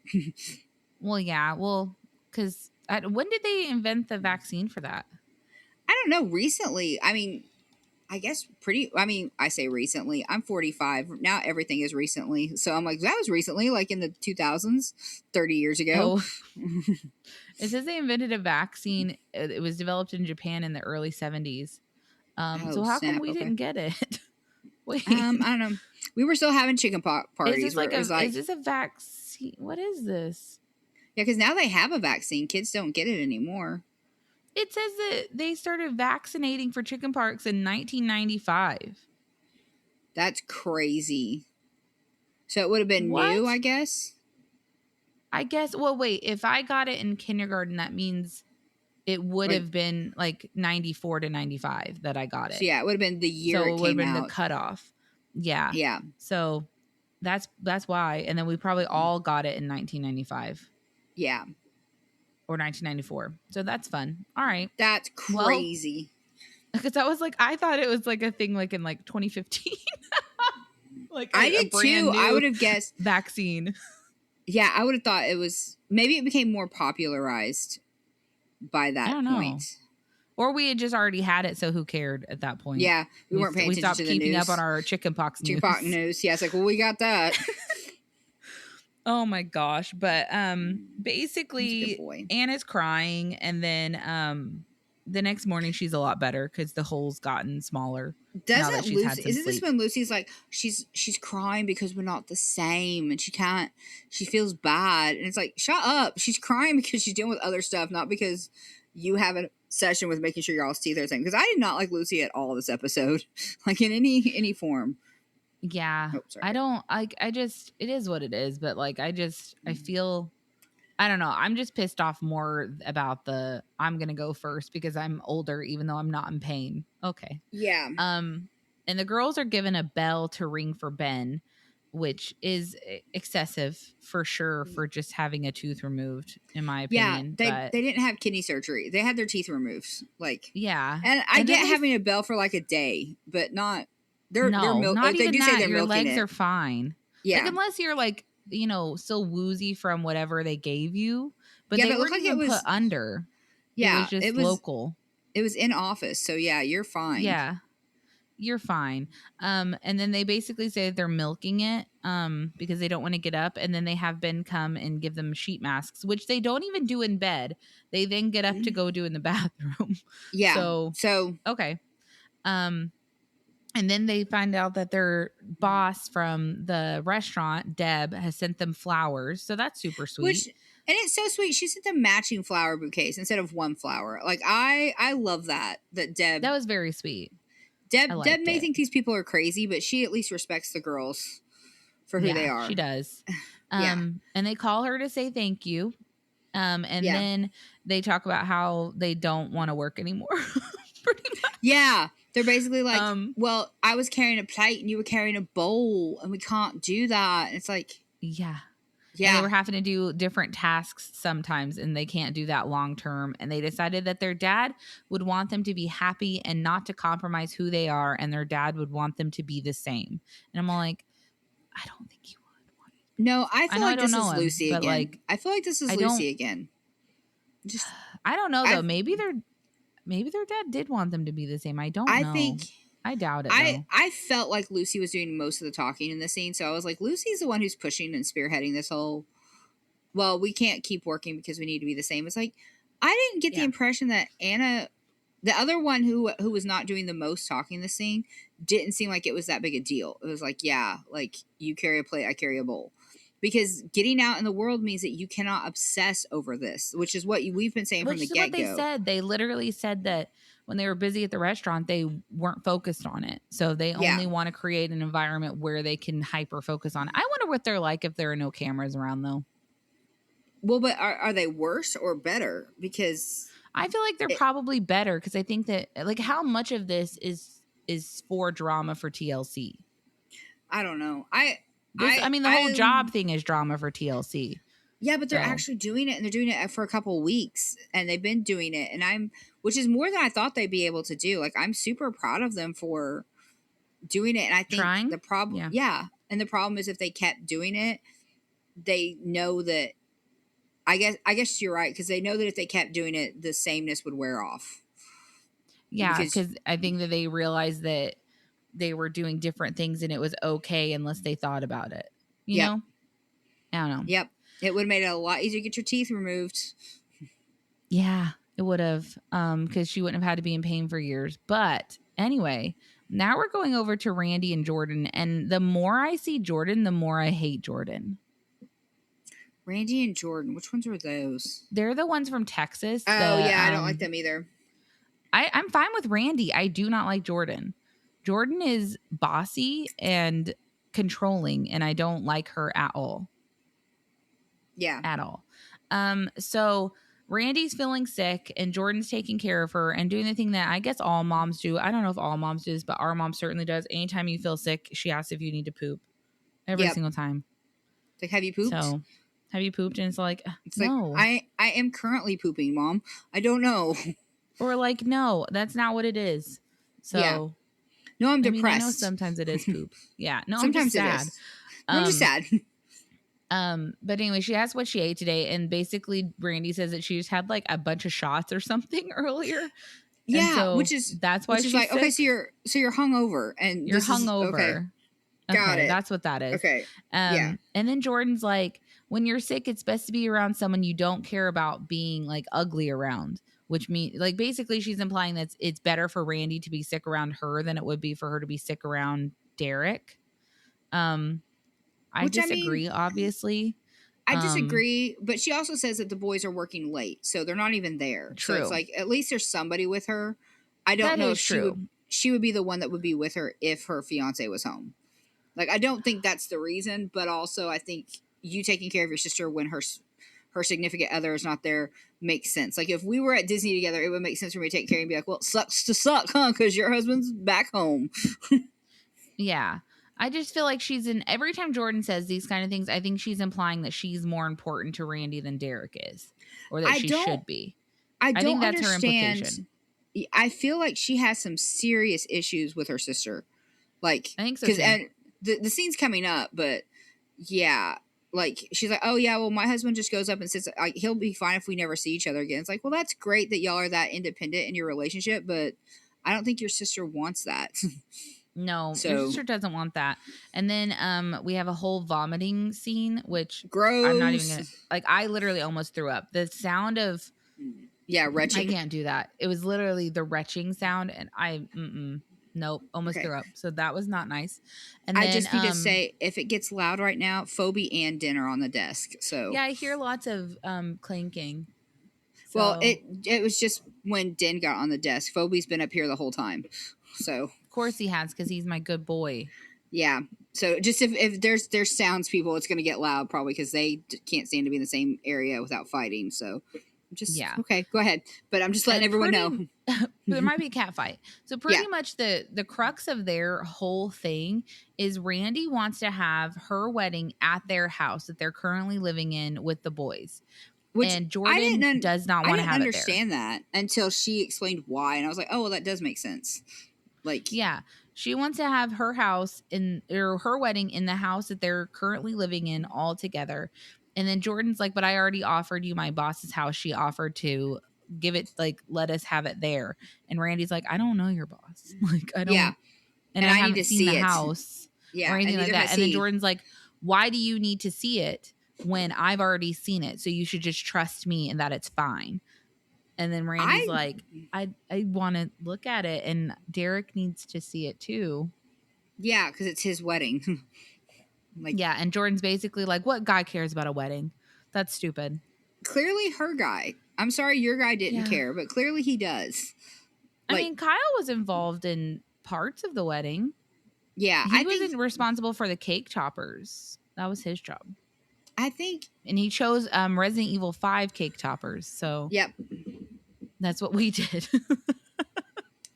Well, yeah. Well, because when did they invent the vaccine for that? I don't know. Recently, I mean, I guess I say recently. I'm 45. Now everything is recently. So I'm like, that was recently, like in the 2000s, 30 years ago. Oh, it says they invented a vaccine. It was developed in Japan in the early 70s. Oh, So how come snap. we Okay. didn't get it? Wait, I don't know. We were still having chicken pox is parties this where like it was like, is this a vaccine? What is this? yeah, because now they have a vaccine. Kids don't get it anymore. It says that they started vaccinating for chickenpox in 1995. That's crazy. So it would have been new, What? I guess. I guess. Well, wait. If I got it in kindergarten, that means it would Or, have been like 94 to 95 that I got so it. yeah, it would have been the year So it it would have came been the out. cutoff. Yeah. Yeah. So that's why. And then we probably all got it in 1995 Yeah. or 1994. So that's fun. All right. That's Well, crazy. because I was like, I thought it was like a thing like in like 2015, like I a did brand too. I new would have guessed. vaccine. Yeah, I would have thought it was maybe it became more popularized by I that don't know. point. Or we had just already had it, so who cared at that point? Yeah, we weren't paying We attention stopped to the keeping news. up on our chickenpox news. Tupac news. Yeah, it's like, well, we got that. Oh my gosh. But He's a good basically boy. Anna's crying, and then the next morning she's a lot better because the hole's gotten smaller. now that Doesn't she's had Lucy? some Isn't this sleep. when Lucy's like she's crying because we're not the same and she can't? She feels bad, and it's like, shut up. She's crying because she's dealing with other stuff, not because you have a session with making sure your all's teeth are the same. Because I did not like Lucy at all this episode, like in any form. Yeah. Oh, sorry. I don't I just it is what it is, but like I feel I don't know. I'm just pissed off more about the I'm going to go first because I'm older even though I'm not in pain. Okay. Yeah. And the girls are given a bell to ring for Ben, which is excessive for sure for just having a tooth removed in my opinion. They didn't have kidney surgery. They had their teeth removed. Like, yeah. and I And then get having a bell for like a day, but not they're not they even do that. say they're Your milking legs it. are fine. Yeah. Like unless you're like, still woozy from whatever they gave you, but Yeah, they but it looked weren't like even it was put under. Yeah, it was just local. It was in office, so yeah, you're fine. Yeah, you're fine. And then they basically say that they're milking it because they don't want to get up, and then they have Ben come and give them sheet masks, which they don't even do in bed. They then get up to go do in the bathroom. Yeah. So okay. And then they find out that their boss from the restaurant, Deb, has sent them flowers. So that's super sweet. And it's so sweet. She sent them matching flower bouquets instead of one flower. Like I love that Deb. That was very sweet. Deb may think these people are crazy, but she at least respects the girls for who they are. She does. Yeah. And they call her to say thank you. And then they talk about how they don't want to work anymore. Pretty much. Yeah. They're basically like, well, I was carrying a plate and you were carrying a bowl and we can't do that. And it's like, yeah. Yeah. And they were having to do different tasks sometimes and they can't do that long term. And they decided that their dad would want them to be happy and not to compromise who they are. And their dad would want them to be the same. And I'm all like, I don't think he would. No, I feel like this is Lucy again. Like, I feel like this is Lucy again. Just I don't know though. Maybe their dad did want them to be the same. I don't know. I doubt it. I felt like Lucy was doing most of the talking in the scene, so I was like, Lucy's the one who's pushing and spearheading this whole. Well, we can't keep working because we need to be the same. It's like I didn't get the impression that Anna, the other one who was not doing the most talking in the scene, didn't seem like it was that big a deal. It was like, yeah, like you carry a plate, I carry a bowl. Because getting out in the world means that you cannot obsess over this, which is what we've been saying from the get-go. What they said. They literally said that when they were busy at the restaurant, they weren't focused on it. So they only want to create an environment where they can hyper focus on it. I wonder what they're like if there are no cameras around, though. Well, but are they worse or better? Because I feel like they're probably better because I think that, like, how much of this is for drama for TLC? I don't know. The whole job thing is drama for TLC. Yeah, but they're actually doing it, and they're doing it for a couple of weeks, and they've been doing it, and which is more than I thought they'd be able to do. Like, I'm super proud of them for doing it. And I think Trying? the problem, Yeah. and the problem is if they kept doing it, they know that. I guess you're right, because they know that if they kept doing it, the sameness would wear off. Yeah, Because because I think that they realized that they were doing different things and it was okay unless they thought about it. You Yep. know? I don't know. Yep, it would have made it a lot easier to get your teeth removed. Yeah, it would have. Because she wouldn't have had to be in pain for years. But anyway, now we're going over to Randy and Jordan. And the more I see Jordan, the more I hate Jordan. Randy and Jordan, which ones were those? They're the ones from Texas. Oh, yeah, I don't like them either. I'm fine with Randy. I do not like Jordan. Jordan is bossy and controlling, and I don't like her at all. Yeah. At all. So Randy's feeling sick, and Jordan's taking care of her and doing the thing that I guess all moms do. I don't know if all moms do this, but our mom certainly does. Anytime you feel sick, she asks if you need to poop. Every Yep. single time. It's like, have you pooped? So, have you pooped? And it's like, It's no. like, I am currently pooping, Mom. I don't know. Or like, no, that's not what it is. So, Yeah. No, I'm depressed. I know sometimes it is poop. Yeah. No, Sometimes I'm it just sad. is. I'm just sad. But anyway, she asked what she ate today, and basically Brandy says that she just had like a bunch of shots or something earlier. Yeah, so which is she's like, sick. okay, so you're hungover, and You're this is- hungover. okay. Got it. That's what that is. Okay. Yeah. And then Jordan's like, when you're sick, it's best to be around someone you don't care about being like ugly around, which means like basically she's implying that it's better for Randy to be sick around her than it would be for her to be sick around Derek. I disagree, obviously. I disagree, but she also says that the boys are working late, so they're not even there. True. So it's like at least there's somebody with her. I don't know if she would be the one that would be with her if her fiance was home. Like, I don't think that's the reason, but also I think you taking care of your sister when her significant other is not there makes sense. Like, if we were at Disney together, it would make sense for me to take care and be like, well, it sucks to suck, huh? Because your husband's back home. Yeah. I just feel like every time Jordan says these kind of things, I think she's implying that she's more important to Randy than Derek is, or that she should be. I think that's her implication. I feel like she has some serious issues with her sister. Like, I think so too. And the scene's coming up, but yeah, like she's like, oh yeah, well my husband just goes up and sits. Like, he'll be fine if we never see each other again. It's like, well, that's great that y'all are that independent in your relationship, but I don't think your sister wants that. No, your sister doesn't want that. And then we have a whole vomiting scene, which gross. I'm not even gonna like. I literally almost threw up. The sound of retching. I can't do that. It was literally the retching sound, and nope, almost threw up. So that was not nice. And I then, just need to say, if it gets loud right now, Phoebe and Den are on the desk. So yeah, I hear lots of clanking. So. Well, it was just when Den got on the desk. Phoebe's been up here the whole time. So of course he has, because he's my good boy. Yeah. So just if there's sounds people, it's going to get loud probably because they can't stand to be in the same area without fighting. So just okay, go ahead. But I'm just letting everyone know. There might be a cat fight. So pretty much the crux of their whole thing is Randy wants to have her wedding at their house that they're currently living in with the boys. And Jordan does not want to have it there. I didn't understand that until she explained why. And I was like, oh, well, that does make sense. Like, yeah, she wants to have her house or her wedding in the house that they're currently living in all together. And then Jordan's like, but I already offered you my boss's house. She offered to give it, like, let us have it there. And Randy's like, I don't know your boss. Like, I don't. Yeah. And I haven't seen the house or anything like that. And then Jordan's like, why do you need to see it when I've already seen it? So you should just trust me and that it's fine. And then Randy's like, I want to look at it, and Derek needs to see it too. Yeah, because it's his wedding. Yeah, and Jordan's basically like, what guy cares about a wedding? That's stupid. Clearly her guy. I'm sorry your guy didn't care, but clearly he does. I mean, Kyle was involved in parts of the wedding. Yeah. He wasn't responsible for the cake toppers. That was his job. I think. And he chose Resident Evil 5 cake toppers. So yep. That's what we did.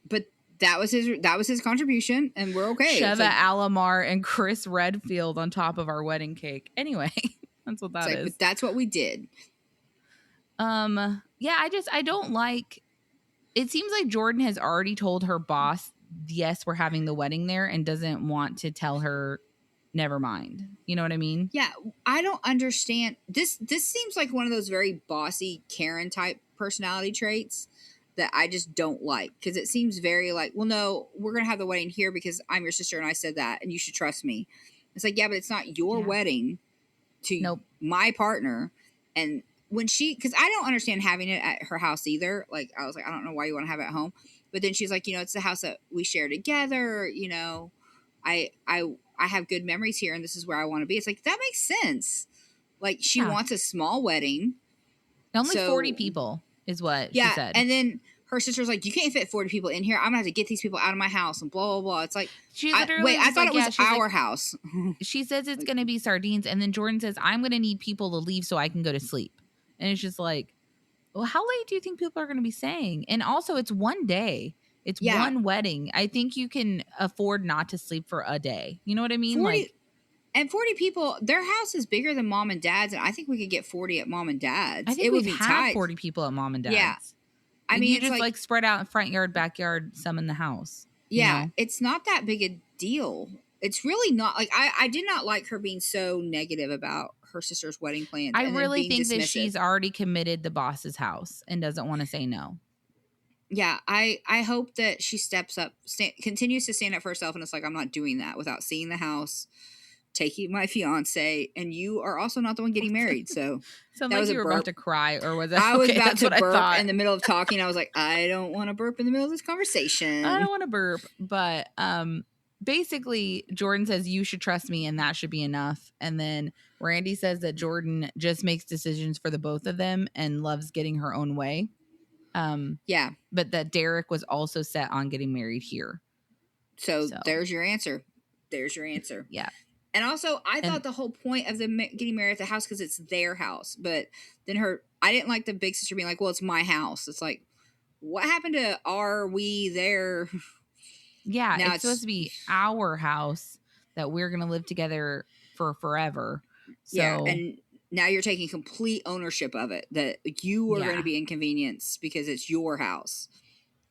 But that was his contribution, and we're okay. Sheva Alomar and Chris Redfield on top of our wedding cake. Anyway, that's what that is. But that's what we did. Yeah, I don't like. It seems like Jordan has already told her boss yes, we're having the wedding there, and doesn't want to tell her never mind. You know what I mean? Yeah, I don't understand. This seems like one of those very bossy Karen type personality traits that I just don't like, because it seems very like, well, no, we're going to have the wedding here because I'm your sister and I said that and you should trust me. It's like, yeah, but it's not your Yeah. wedding to Nope. my partner. And when because I don't understand having it at her house either. Like, I was like, I don't know why you want to have it at home. But then she's like, it's the house that we share together. I have good memories here and this is where I want to be. It's like, that makes sense. Like, she Yeah. wants a small wedding. Only So- 40 people is what she said. And then her sister's like, you can't fit 40 people in here. I'm gonna have to get these people out of my house and blah, blah, blah. It's like, She I literally thought it was she's like, our house. she says it's going to be sardines. And then Jordan says, I'm going to need people to leave so I can go to sleep. And it's just like, well, how late do you think people are going to be staying? And also, it's one day. It's one wedding. I think you can afford not to sleep for a day. You know what I mean? 40 people, their house is bigger than mom and dad's. And I think we could get 40 at mom and dad's. I think it would we've be had tight. 40 people at mom and dad's. Yeah. I And mean, you it's just like spread out in front yard, backyard, some in the house. yeah, you know? it's not that big a deal. It's really not. Like, I did not like her being so negative about her sister's wedding plans. I and then really being think that dismissive. she's already committed the boss's house and doesn't want to say no. Yeah, I hope that she steps up, continues to stand up for herself, and it's like, I'm not doing that without seeing the house, taking my fiance, and you are also not the one getting married. So Sounds that like was you a were about burp. to cry, or was it? I was okay, about that's to what I burp thought. in the middle of talking. I was like, I don't want to burp in the middle of this conversation. I don't want to burp, but basically Jordan says you should trust me and that should be enough. And then Randi says that Jordan just makes decisions for the both of them and loves getting her own way. Yeah. But that Derek was also set on getting married here. So there's your answer. There's your answer. Yeah. And also, I thought the whole point of them getting married at the house because it's their house. But then I didn't like the big sister being like, well, it's my house. It's like, what happened to are we there? Yeah, Now it's supposed to be our house that we're going to live together for forever. So, yeah, and now you're taking complete ownership of it, that you are going Yeah. to be inconvenienced because it's your house.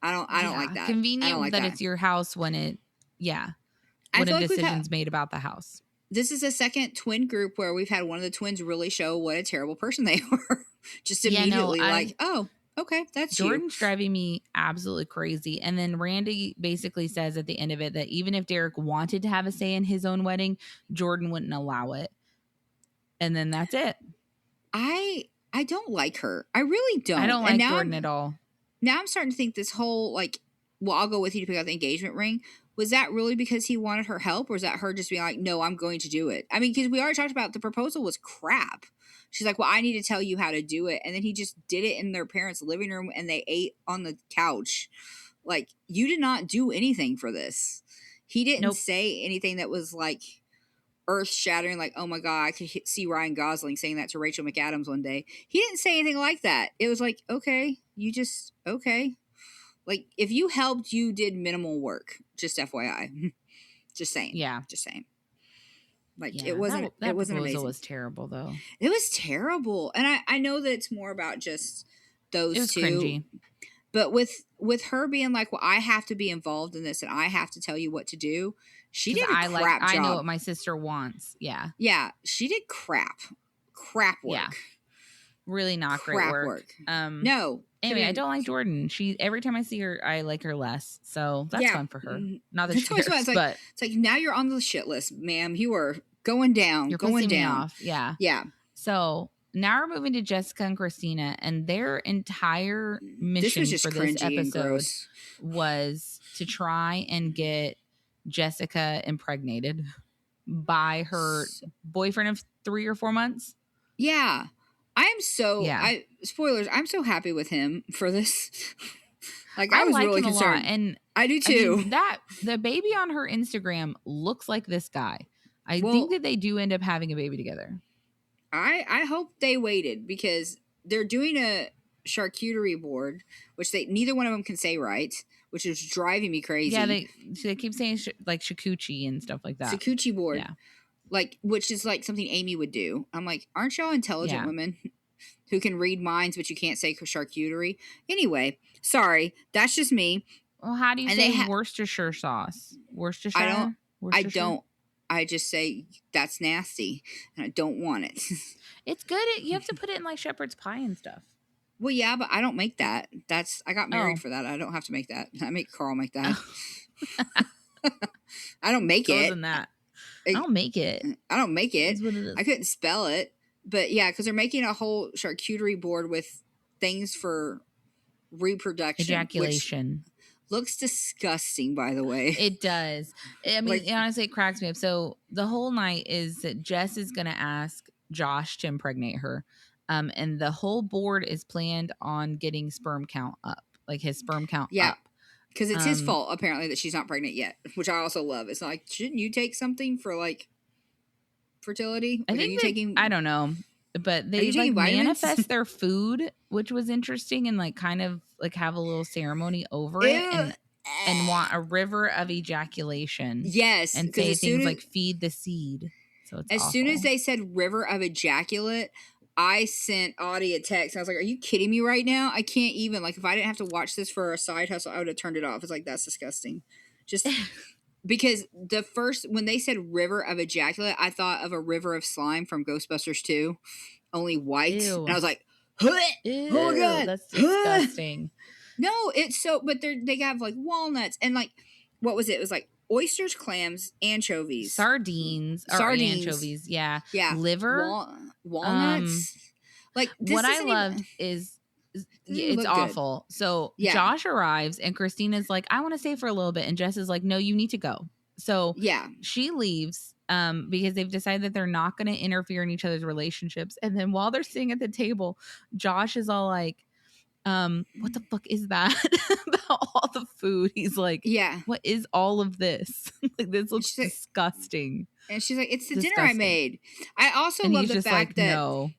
I don't like that. Convenient I don't like that that. it's your house when when I a feel like decision's made about the house. this is a second twin group where we've had one of the twins really show what a terrible person they are. Just immediately like, oh, okay, that's Jordan's driving me absolutely crazy. And then Randi basically says at the end of it that even if Derek wanted to have a say in his own wedding, Jordan wouldn't allow it. And then that's it. I don't like her. I really don't. I don't like Jordan at all. Now I'm starting to think this whole like, well, I'll go with you to pick out the engagement ring. Was that really because he wanted her help, or is that her just being like, no, I'm going to do it? I mean, because we already talked about the proposal was crap. She's like, well, I need to tell you how to do it. And then he just did it in their parents' living room and they ate on the couch. Like, you did not do anything for this. He didn't say anything that was like earth shattering, like, oh my God, I could see Ryan Gosling saying that to Rachel McAdams one day. He didn't say anything like that. It was like, okay, okay. Like, if you helped, you did minimal work. Just FYI. Just saying. Yeah. Just saying. Like, Yeah, it wasn't that amazing. proposal was terrible though. It was terrible. And I know that it's more about just those It was two. cringy. But with her being like, well, I have to be involved in this and I have to tell you what to do. She did a crap job. I know what my sister wants. Yeah. Yeah. She did crap work. Yeah. Really not Crap great work. No. Anyway, I don't like Jordan. Every time I see her, I like her less. So that's fun for her. Not that she That's cares, why but it's like now you're on the shit list, ma'am. You are going down. you're going pissing me down. off. Yeah. Yeah. So now we're moving to Jessica and Christina, and their entire mission just for this cringy and episode gross. was to try and get Jessica impregnated by her boyfriend of 3 or 4 months. Yeah. Spoilers, I'm so happy with him for this. Like, I was like really him concerned. a lot, and I do too. I mean, the baby on her Instagram looks like this guy. I think that they do end up having a baby together. I hope they waited because they're doing a charcuterie board, which neither one of them can say right, which is driving me crazy. Yeah, they keep saying like charcuterie and stuff like that. Charcuterie board. Yeah. Like, which is like something Amy would do. I'm like, aren't y'all intelligent women who can read minds, but you can't say charcuterie? Anyway, sorry, that's just me. Well, how do you And they say Worcestershire sauce? Worcestershire? I Worcestershire? don't. I just say that's nasty, and I don't want it. It's good. You have to put it in like shepherd's pie and stuff. Well, yeah, but I don't make that. I got married Oh. for that. I don't have to make that. I make Carl make that. Oh. I don't make Goes it. in that. I don't make it. I don't make it. That's what it is. I couldn't spell it. But yeah, because they're making a whole charcuterie board with things for reproduction. Ejaculation. Looks disgusting, by the way. It does. I mean, honestly, it cracks me up. So the whole night is that Jess is going to ask Josh to impregnate her. And the whole board is planned on getting sperm count up, like his sperm count up. Because it's his fault, apparently, that she's not pregnant yet, which I also love. It's like, shouldn't you take something for, like, fertility? Like, I think I don't know. But they like manifest their food, which was interesting, and like kind of like have a little ceremony over it and want a river of ejaculation. Yes. And say things like feed the seed. So it's as soon as they said river of ejaculate, I sent Audie a text. I was like, are you kidding me right now? I can't even. Like, if I didn't have to watch this for a side hustle, I would have turned it off. It's like, that's disgusting. Just because when they said river of ejaculate, I thought of a river of slime from Ghostbusters 2, only white. Ew. And I was like, oh my God. That's disgusting. No, it's so, but they have like walnuts and like, what was it? It was like oysters, clams, anchovies, sardines, anchovies. Yeah. Liver, walnuts. Like what I loved is it's awful. Good. So Josh arrives and Christina's like, I want to stay for a little bit, and Jess is like, no, you need to go. So she leaves because they've decided that they're not going to interfere in each other's relationships. And then while they're sitting at the table, Josh is all like, what the fuck is that? About all the food. He's like, what is all of this? Like, this looks disgusting. And she's like, it's the dinner I made. I also love the fact that no.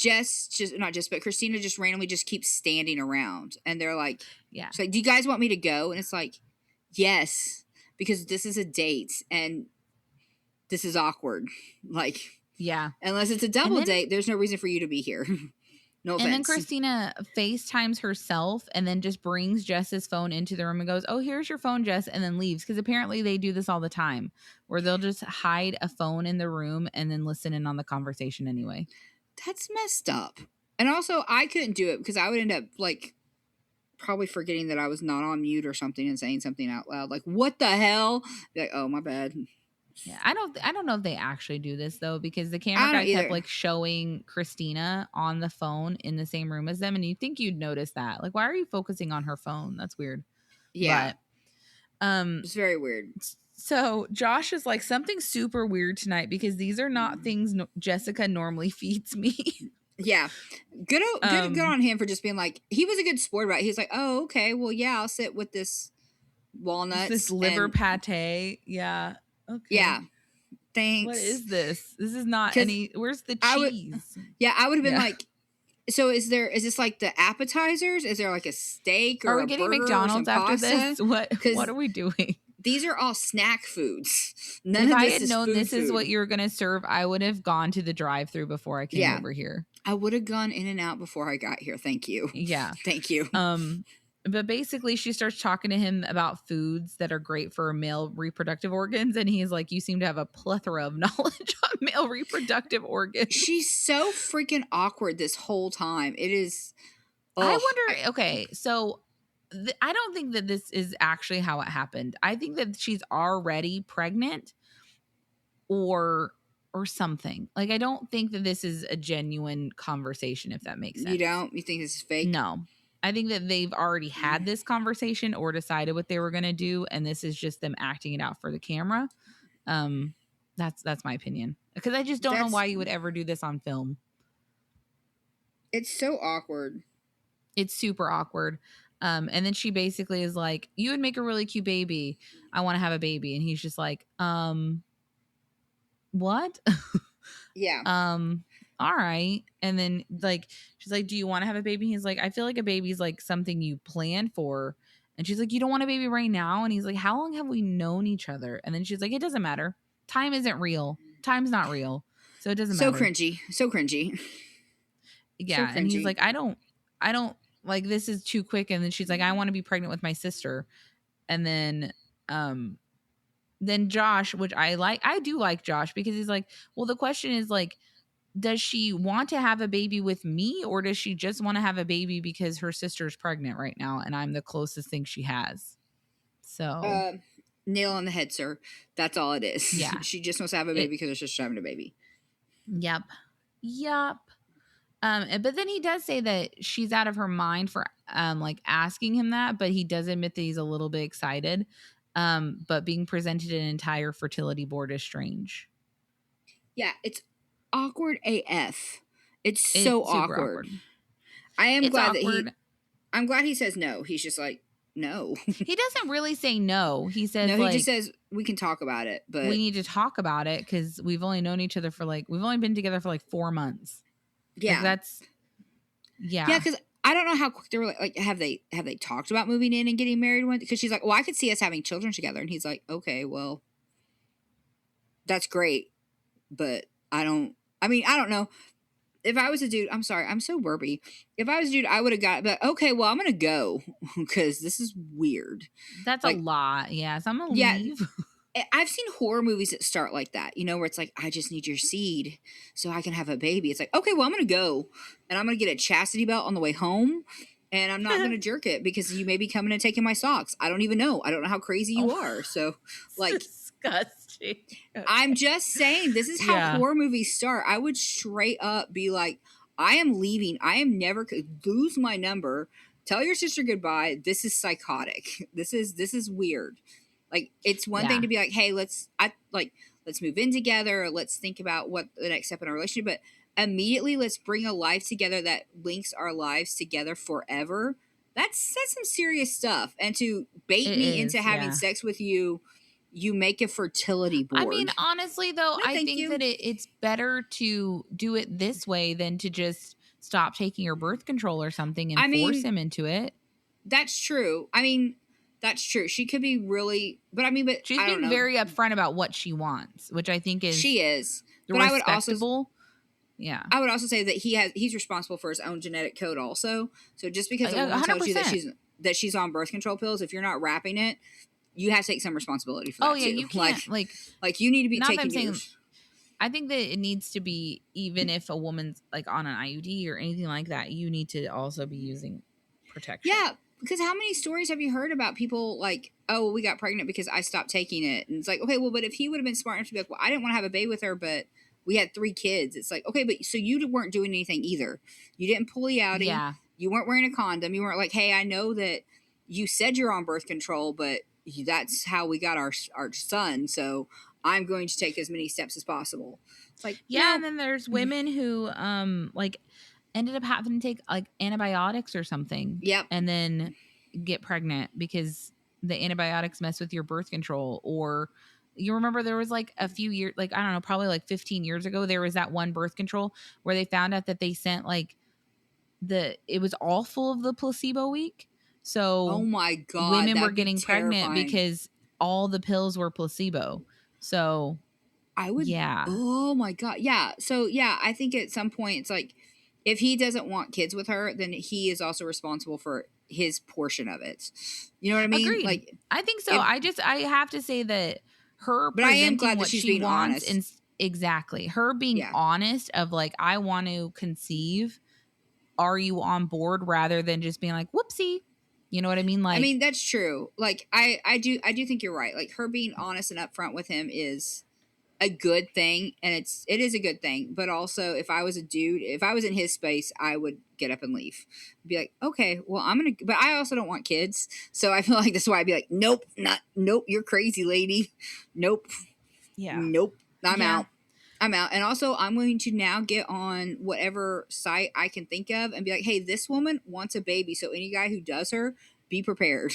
But Christina just randomly just keeps standing around, and they're like, she's like, do you guys want me to go? And it's like, yes, because this is a date and this is awkward. Like, unless it's a double date, there's no reason for you to be here. No offense. And then Christina FaceTimes herself and then just brings Jess's phone into the room and goes, oh, here's your phone, Jess, and then leaves. Because apparently they do this all the time where they'll just hide a phone in the room and then listen in on the conversation anyway. That's messed up. And also, I couldn't do it because I would end up like probably forgetting that I was not on mute or something and saying something out loud. Like, what the hell? Be like, oh, my bad. Yeah, I don't know if they actually do this though, because the camera guy kept like showing Christina on the phone in the same room as them, and you think you'd notice that. Like, why are you focusing on her phone? That's weird. Yeah. But, it's very weird. So Josh is like, something super weird tonight because these are not things Jessica normally feeds me. Yeah. Good on him for just being like, he was a good sport about it. He was like, oh, okay, well, yeah, I'll sit with this walnuts. This liver pate. Yeah. Okay. Yeah. Thanks. What is this? This is not any. Where's the cheese? I would have been like, so is this like the appetizers? Is there like a steak or are we getting McDonald's after this? What are we doing? These are all snack foods. If I had known this is what you were going to serve, I would have gone to the drive-thru before I came over here. I would have gone in and out before I got here. Thank you. Yeah. Thank you. But basically she starts talking to him about foods that are great for male reproductive organs. And he's like, you seem to have a plethora of knowledge on male reproductive organs. She's so freaking awkward this whole time. It is. I wonder. Okay. So I don't think that this is actually how it happened. I think that she's already pregnant or something. Like, I don't think that this is a genuine conversation, if that makes sense. You don't? You think this is fake? No. I think that they've already had this conversation or decided what they were going to do, and this is just them acting it out for the camera. That's my opinion. Because I just don't know why you would ever do this on film. It's so awkward. It's super awkward. And then she basically is like, you would make a really cute baby. I want to have a baby. And he's just like, what? Yeah. All right. And then like, she's like, do you want to have a baby? He's like, I feel like a baby's like something you plan for. And she's like, you don't want a baby right now? And he's like, how long have we known each other? And then she's like, it doesn't matter. Time isn't real. Time's not real. So it doesn't matter. So cringy. Yeah. So cringy. And he's like, I don't like this is too quick. And then she's like, I want to be pregnant with my sister. And then Josh, which I do like Josh because he's like, well, the question is like, does she want to have a baby with me, or does she just want to have a baby because her sister's pregnant right now and I'm the closest thing she has? So Nail on the head, sir. That's all it is. Yeah. She just wants to have a baby because her sister's having a baby. Yep. But then he does say that she's out of her mind for like asking him that, but he does admit that he's a little bit excited. But being presented an entire fertility board is strange. Yeah, it's awkward AF. It's so awkward. I am glad that I'm glad he says no. He's just like, no. He doesn't really say no. He says no, he just says we can talk about it, but we need to talk about it because we've only known each other for we've only been together for like 4 months. Yeah. Like yeah, because I don't know how quick they were like have they talked about moving in and getting married when, because she's like, well, I could see us having children together, and he's like, okay, well, that's great, but I don't know. If I was a dude, I'm sorry, I'm so burpy. If I was a dude, I would have got, but okay, well, I'm gonna go because this is weird. That's like, a lot. Yeah, so I'm gonna leave. I've seen horror movies that start like that, you know, where it's like, I just need your seed so I can have a baby. It's like, okay, well, I'm gonna go and I'm gonna get a chastity belt on the way home, and I'm not gonna jerk it because you may be coming and taking my socks. I don't even know. I don't know how crazy you are. So, like, disgusting. I'm just saying, this is how horror movies start. I would straight up be like, I am leaving. I am never lose my number. Tell your sister goodbye. This is psychotic. This is weird. Like, it's one thing to be like, hey, let's move in together. Let's think about what the next step in our relationship. But immediately, let's bring a life together that links our lives together forever. That's some serious stuff. And to bait me into having sex with you, you make a fertility board. I mean, honestly, though, I think that it's better to do it this way than to just stop taking your birth control or something and force him into it. That's true. I mean, that's true. She could be really, but she's being very upfront about what she wants, which I think is But I would also, yeah, I would also say that he's responsible for his own genetic code also. So just because a woman tells you that she's on birth control pills, if you're not wrapping it, you have to take some responsibility for that. Oh yeah, too. You can't like you need to be taking yours. I think that it needs to be, even if a woman's like on an IUD or anything like that, you need to also be using protection. Yeah, because how many stories have you heard about people like, oh, we got pregnant because I stopped taking it, and it's like, okay, well, but if he would have been smart enough to be like, well, I didn't want to have a baby with her, but we had 3 kids. It's like, okay, but so you weren't doing anything either. You didn't pull the outie. Yeah. You weren't wearing a condom. You weren't like, hey, I know that you said you're on birth control, but that's how we got our son, so I'm going to take as many steps as possible. It's like, and then there's women who like ended up having to take like antibiotics or something. Yep. And then get pregnant because the antibiotics mess with your birth control. Or you remember there was like a few years, like, I don't know, probably like 15 years ago, there was that one birth control where they found out that they sent like it was all full of the placebo week. So oh my God, women were getting pregnant because all the pills were placebo. So oh my God. Yeah. So yeah, I think at some point it's like, if he doesn't want kids with her, then he is also responsible for his portion of it. You know what I mean? Agreed. Like, I think so. I have to say that her, but I am glad that she's being honest. And exactly. Her being honest of like, I want to conceive. Are you on board? Rather than just being like, whoopsie. You know what I mean? Like, I mean, that's true. Like, I do think you're right. Like, her being honest and upfront with him is a good thing, and it is a good thing. But also, if I was a dude, if I was in his space, I would get up and leave. Be like, okay, well, but I also don't want kids, so I feel like that's why I'd be like, nope, you're crazy, lady, nope, nope, I'm out. And also, I'm going to now get on whatever site I can think of and be like, hey, this woman wants a baby. So any guy who does her, be prepared.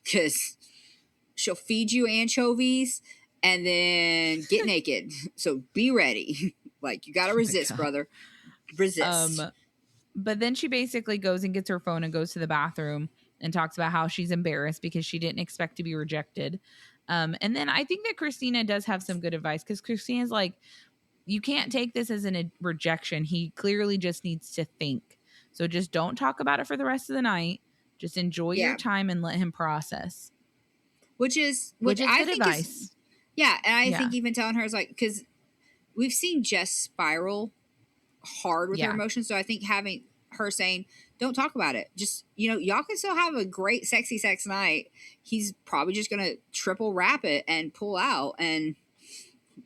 Because she'll feed you anchovies and then get naked. So be ready. Like, you got to resist, brother. Resist. But then she basically goes and gets her phone and goes to the bathroom and talks about how she's embarrassed because she didn't expect to be rejected. And then I think that Christina does have some good advice, because Christina's like, you can't take this as a rejection. He clearly just needs to think. So just don't talk about it for the rest of the night. Just enjoy your Yeah. time and let him process. Which Which is I good think advice. is, yeah. And I Yeah. think even telling her is like, because we've seen Jess spiral hard with her Yeah. emotions. So I think having her saying, don't talk about it. Just, y'all can still have a great sexy sex night. He's probably just going to triple wrap it and pull out and,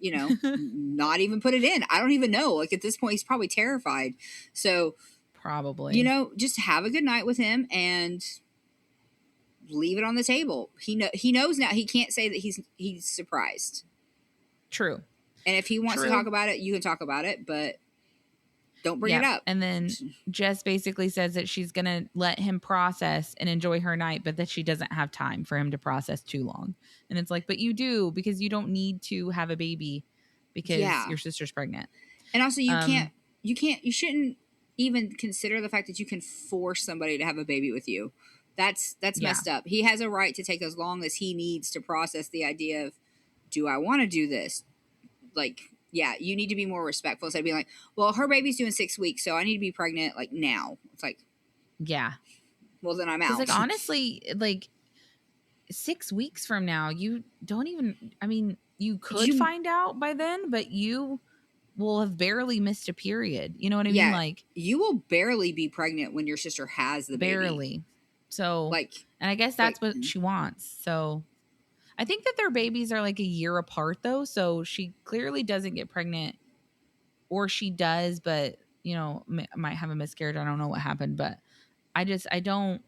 not even put it in. I don't even know. Like at this point, he's probably terrified. So, Probably. just have a good night with him and leave it on the table. He knows now. He can't say that he's surprised. True. And if he wants to talk about it, you can talk about it, but don't bring it up. And then Jess basically says that she's going to let him process and enjoy her night, but that she doesn't have time for him to process too long. And it's like, but you do, because you don't need to have a baby because your sister's pregnant. And also you shouldn't even consider the fact that you can force somebody to have a baby with you. That's messed up. He has a right to take as long as he needs to process the idea of, do I want to do this? Like, yeah, you need to be more respectful instead of being like, well, her baby's due in 6 weeks, so I need to be pregnant like now. It's like, yeah, well, then I'm out. Like honestly, like 6 weeks from now, you don't even, I mean, you could find out by then, but you will have barely missed a period. You know what I mean? Like you will barely be pregnant when your sister has the baby. Barely. So, like, and I guess that's what she wants. So I think that their babies are like a year apart though. So she clearly doesn't get pregnant, or she does, but might have a miscarriage. I don't know what happened, but I don't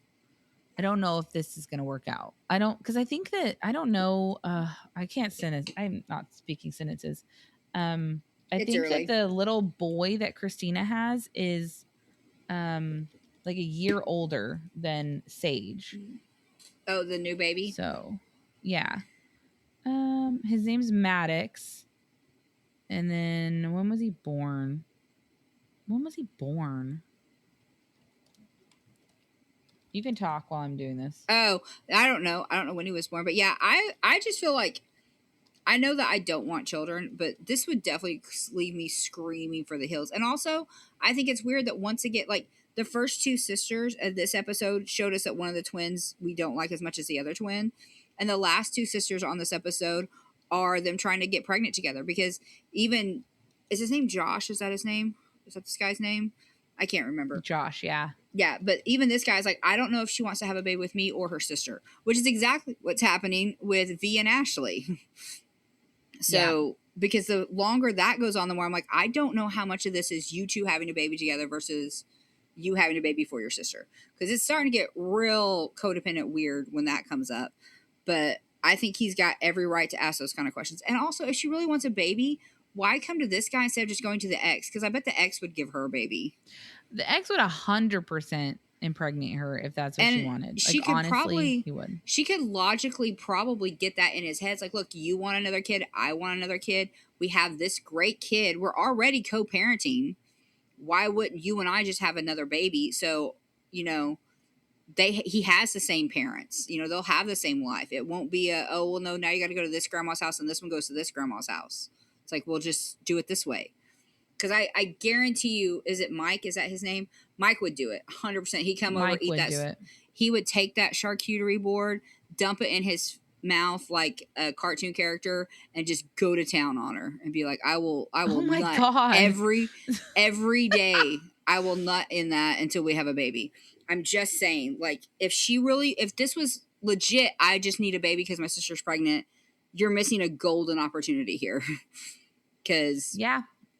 know if this is going to work out. Because I think that, I don't know. I can't sentence. I'm not speaking sentences. I think that the little boy that Christina has is like a year older than Sage. Oh, the new baby? So, yeah. His name's Maddox. And then when was he born? You can talk while I'm doing this. Oh, I don't know. I don't know when he was born, but yeah, I just feel like, I know that I don't want children, but this would definitely leave me screaming for the hills. And also, I think it's weird that once again, like the first two sisters of this episode showed us that one of the twins we don't like as much as the other twin. And the last two sisters on this episode are them trying to get pregnant together, because even, is his name Josh? Is that his name? Is that this guy's name? I can't remember. Josh, yeah. Yeah, but even this guy's like, I don't know if she wants to have a baby with me or her sister, which is exactly what's happening with V and Ashley. So, because the longer that goes on, the more I'm like, I don't know how much of this is you two having a baby together versus you having a baby for your sister. Because it's starting to get real codependent weird when that comes up. But I think he's got every right to ask those kind of questions. And also, if she really wants a baby, why come to this guy instead of just going to the ex? Because I bet the ex would give her a baby. The ex would 100% impregnate her if that's what she wanted. She like, could honestly, he would. She could logically probably get that in his head. It's like, look, you want another kid. I want another kid. We have this great kid. We're already co-parenting. Why wouldn't you and I just have another baby? So, he has the same parents. They'll have the same life. It won't be oh, well, no, now you got to go to this grandma's house and this one goes to this grandma's house. It's like, we'll just do it this way. Because I guarantee you, is it Mike? Is that his name? Mike would do it 100%. He'd come over, eat that. He would take that charcuterie board, dump it in his mouth like a cartoon character, and just go to town on her and be like, I will nut God. every day. I will nut in that until we have a baby. I'm just saying, like, if this was legit, I just need a baby because my sister's pregnant, you're missing a golden opportunity here. Because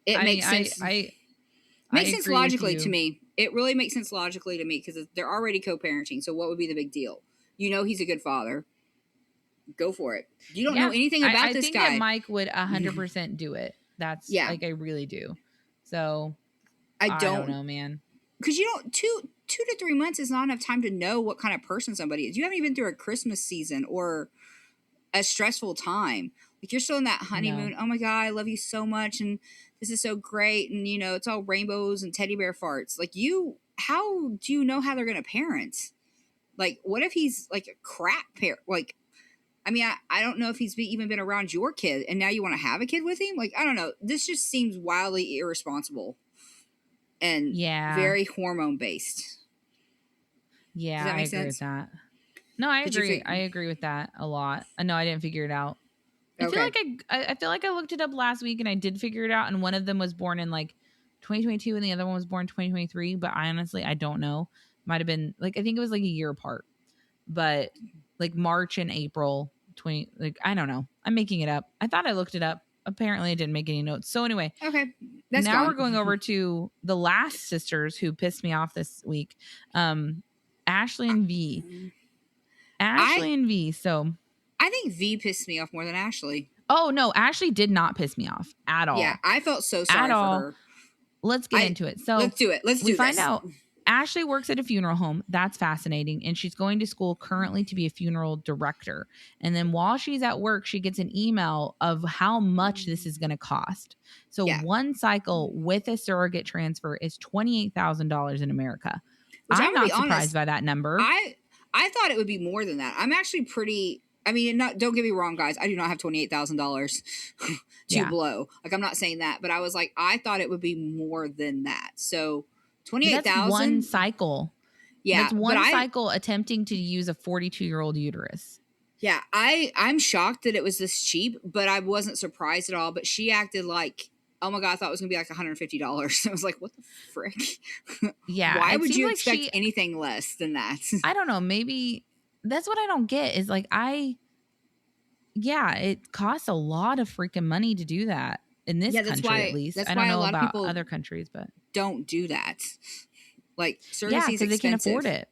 it makes sense. Makes sense logically to me. It really makes sense logically to me because they're already co-parenting. So what would be the big deal? He's a good father. Go for it. You don't know anything about this guy. I think that Mike would 100% do it. That's like, I really do. So I don't know, man. Because 2 to 3 months is not enough time to know what kind of person somebody is. You haven't even been through a Christmas season or a stressful time. Like, you're still in that honeymoon. No. Oh my God, I love you so much. And this is so great. And, it's all rainbows and teddy bear farts. Like, how do you know how they're going to parent? Like, what if he's like a crap parent? Like, I mean, I don't know if he's even been around your kid and now you want to have a kid with him. Like, I don't know. This just seems wildly irresponsible. and Yeah. very hormone based. Yeah, Does that I make agree sense? with that. No, I Did you agree. I agree with that a lot. No, I didn't figure it out. I feel Okay. like I feel like I looked it up last week and I did figure it out, and one of them was born in like 2022 and the other one was born 2023, but I don't know. Might have been like, I think it was like a year apart. But like March and April 20, like I don't know. I'm making it up. I thought I looked it up. Apparently I didn't make any notes. So anyway, Okay. That's now gone. we're going over to the last sisters who pissed me off this week. Ashley and V. Ashley and V. So I think V pissed me off more than Ashley. oh no, Ashley did not piss me off at all. Yeah, I felt so sorry At for all. her. Let's get into it. So let's do it. Let's we do find this. out Ashley works at a funeral home. That's fascinating. And she's going to school currently to be a funeral director. And then while she's at work, she gets an email of how much this is going to cost. So Yeah. one cycle with a surrogate transfer is $28,000 in America. Which I'm not surprised honest, by that number. I thought it would be more than that. I'm actually pretty. I mean, don't get me wrong, guys. I do not have $28,000 to blow. Like, I'm not saying that, but I was like, I thought it would be more than that. So, 28,000. That's one cycle. Yeah, that's one cycle attempting to use a 42-year-old uterus. Yeah, I'm shocked that it was this cheap, but I wasn't surprised at all. But she acted like, oh my God, I thought it was gonna be like $150. I was like, what the frick? Yeah. Why would you expect anything less than that? I don't know. Maybe that's what I don't get is like, it costs a lot of freaking money to do that in this country, at least. I don't know about other countries, but don't do that. Like, surrogacy is because they can't afford it.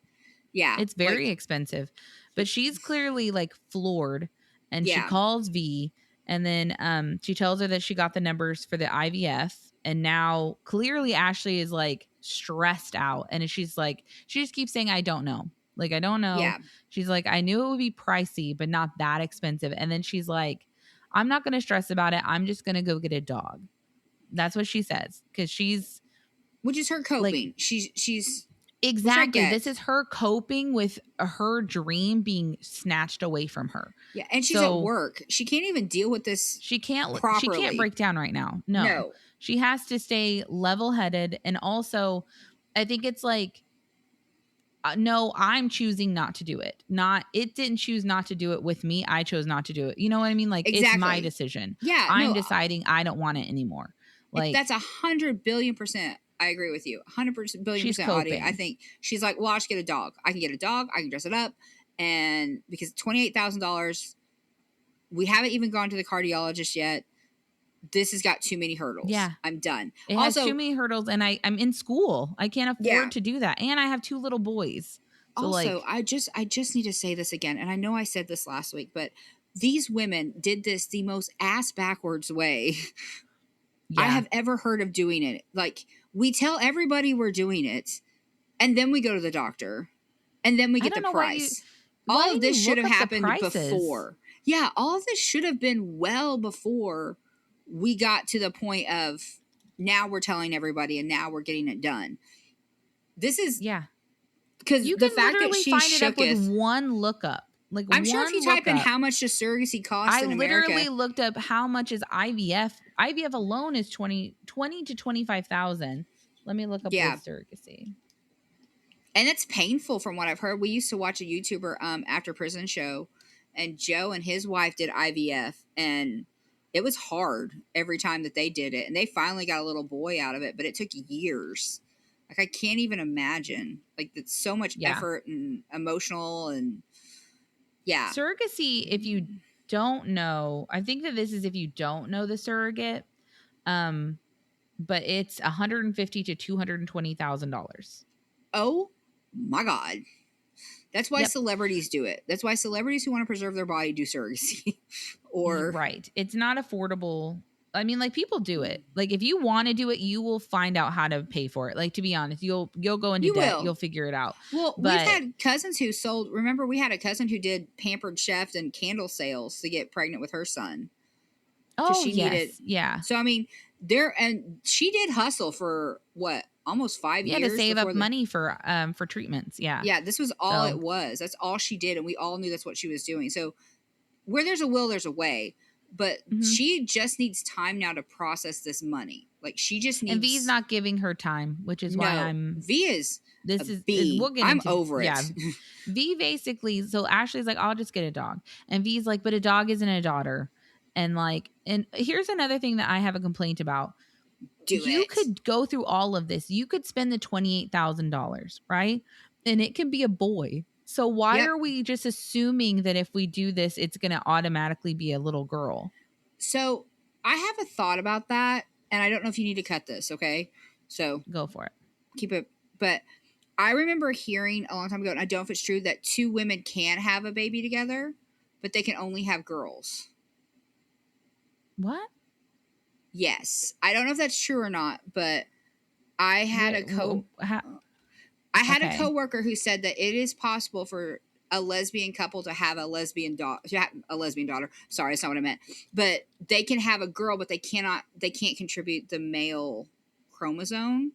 Yeah. It's very expensive. But she's clearly like floored, and she calls V, and then she tells her that she got the numbers for the IVF, and now clearly Ashley is like stressed out, and she just keeps saying, I don't know. Like, I don't know. Yeah. She's like, I knew it would be pricey, but not that expensive. And then she's like, I'm not going to stress about it. I'm just going to go get a dog. That's what she says. Which is her coping. Like, she's exactly. This is her coping with her dream being snatched away from her. Yeah. And she's at work. She can't even deal with this. She can't properly. break down right now. No. She has to stay level-headed. And also, I think it's like, no, I'm choosing not to do it. It didn't choose not to do it with me. I chose not to do it. You know what I mean? Like, It's my decision. Yeah. I'm deciding I don't want it anymore. Like, that's 100 billion%. I agree with you. 100 billion%, Audie. I think she's like, well, I'll just get a dog. I can get a dog. I can dress it up. And because $28,000, we haven't even gone to the cardiologist yet. This has got too many hurdles. Yeah. I'm done. It has too many hurdles, and I'm in school. I can't afford to do that. And I have 2 little boys. So also, I just need to say this again, and I know I said this last week, but these women did this the most ass backwards way I have ever heard of doing it. Like, we tell everybody we're doing it, and then we go to the doctor, and then we get the price. All of this should have happened before. Yeah, all of this should have been well before we got to the point of now we're telling everybody and now we're getting it done. This is because the fact that she find it up with one lookup. Like, I'm sure if you type in how much does surrogacy cost in America. I literally looked up how much is IVF. IVF alone is 20 to 25,000. Let me look up with surrogacy. And it's painful from what I've heard. We used to watch a YouTuber after prison show, and Joe and his wife did IVF, and it was hard every time that they did it. And they finally got a little boy out of it, but it took years. Like, I can't even imagine. Like, it's so much effort and emotional and surrogacy, if you don't know, I think that this is if you don't know the surrogate, but it's $150,000 to $220,000. Oh my God. That's why celebrities do it. That's why celebrities who want to preserve their body do surrogacy. Right. It's not affordable. I mean, like, people do it. Like, if you want to do it, you will find out how to pay for it. Like, to be honest, you'll go into debt. You'll figure it out. Well, we've had cousins who sold. Remember, we had a cousin who did Pampered Chef and candle sales to get pregnant with her son. Oh, yeah. So I mean, she did hustle for what, almost 5 years. Yeah, to save up money for treatments. Yeah. Yeah, this was all it was. That's all she did, and we all knew that's what she was doing. So, where there's a will, there's a way. But she just needs time now to process this money. Like she just needs. And V's not giving her time, which is why I'm. V is This a is B. we'll get I'm into over yeah. it. V basically, so Ashley's like, I'll just get a dog, and V's like, but a dog isn't a daughter, and like, and here's another thing that I have a complaint about. Do You it. could go through all of this. You could spend the $28,000, right? And it can be a boy. So why Yep. are we just assuming that if we do this, it's going to automatically be a little girl? So I have a thought about that, and I don't know if you need to cut this, okay? So Go for it. keep it. But I remember hearing a long time ago, and I don't know if it's true, that two women can have a baby together, but they can only have girls. What? Yes. I don't know if that's true or not, but I had a Okay. coworker who said that it is possible for a lesbian couple to have a lesbian daughter. Sorry, that's not what I meant. But they can have a girl, but they can't contribute the male chromosome.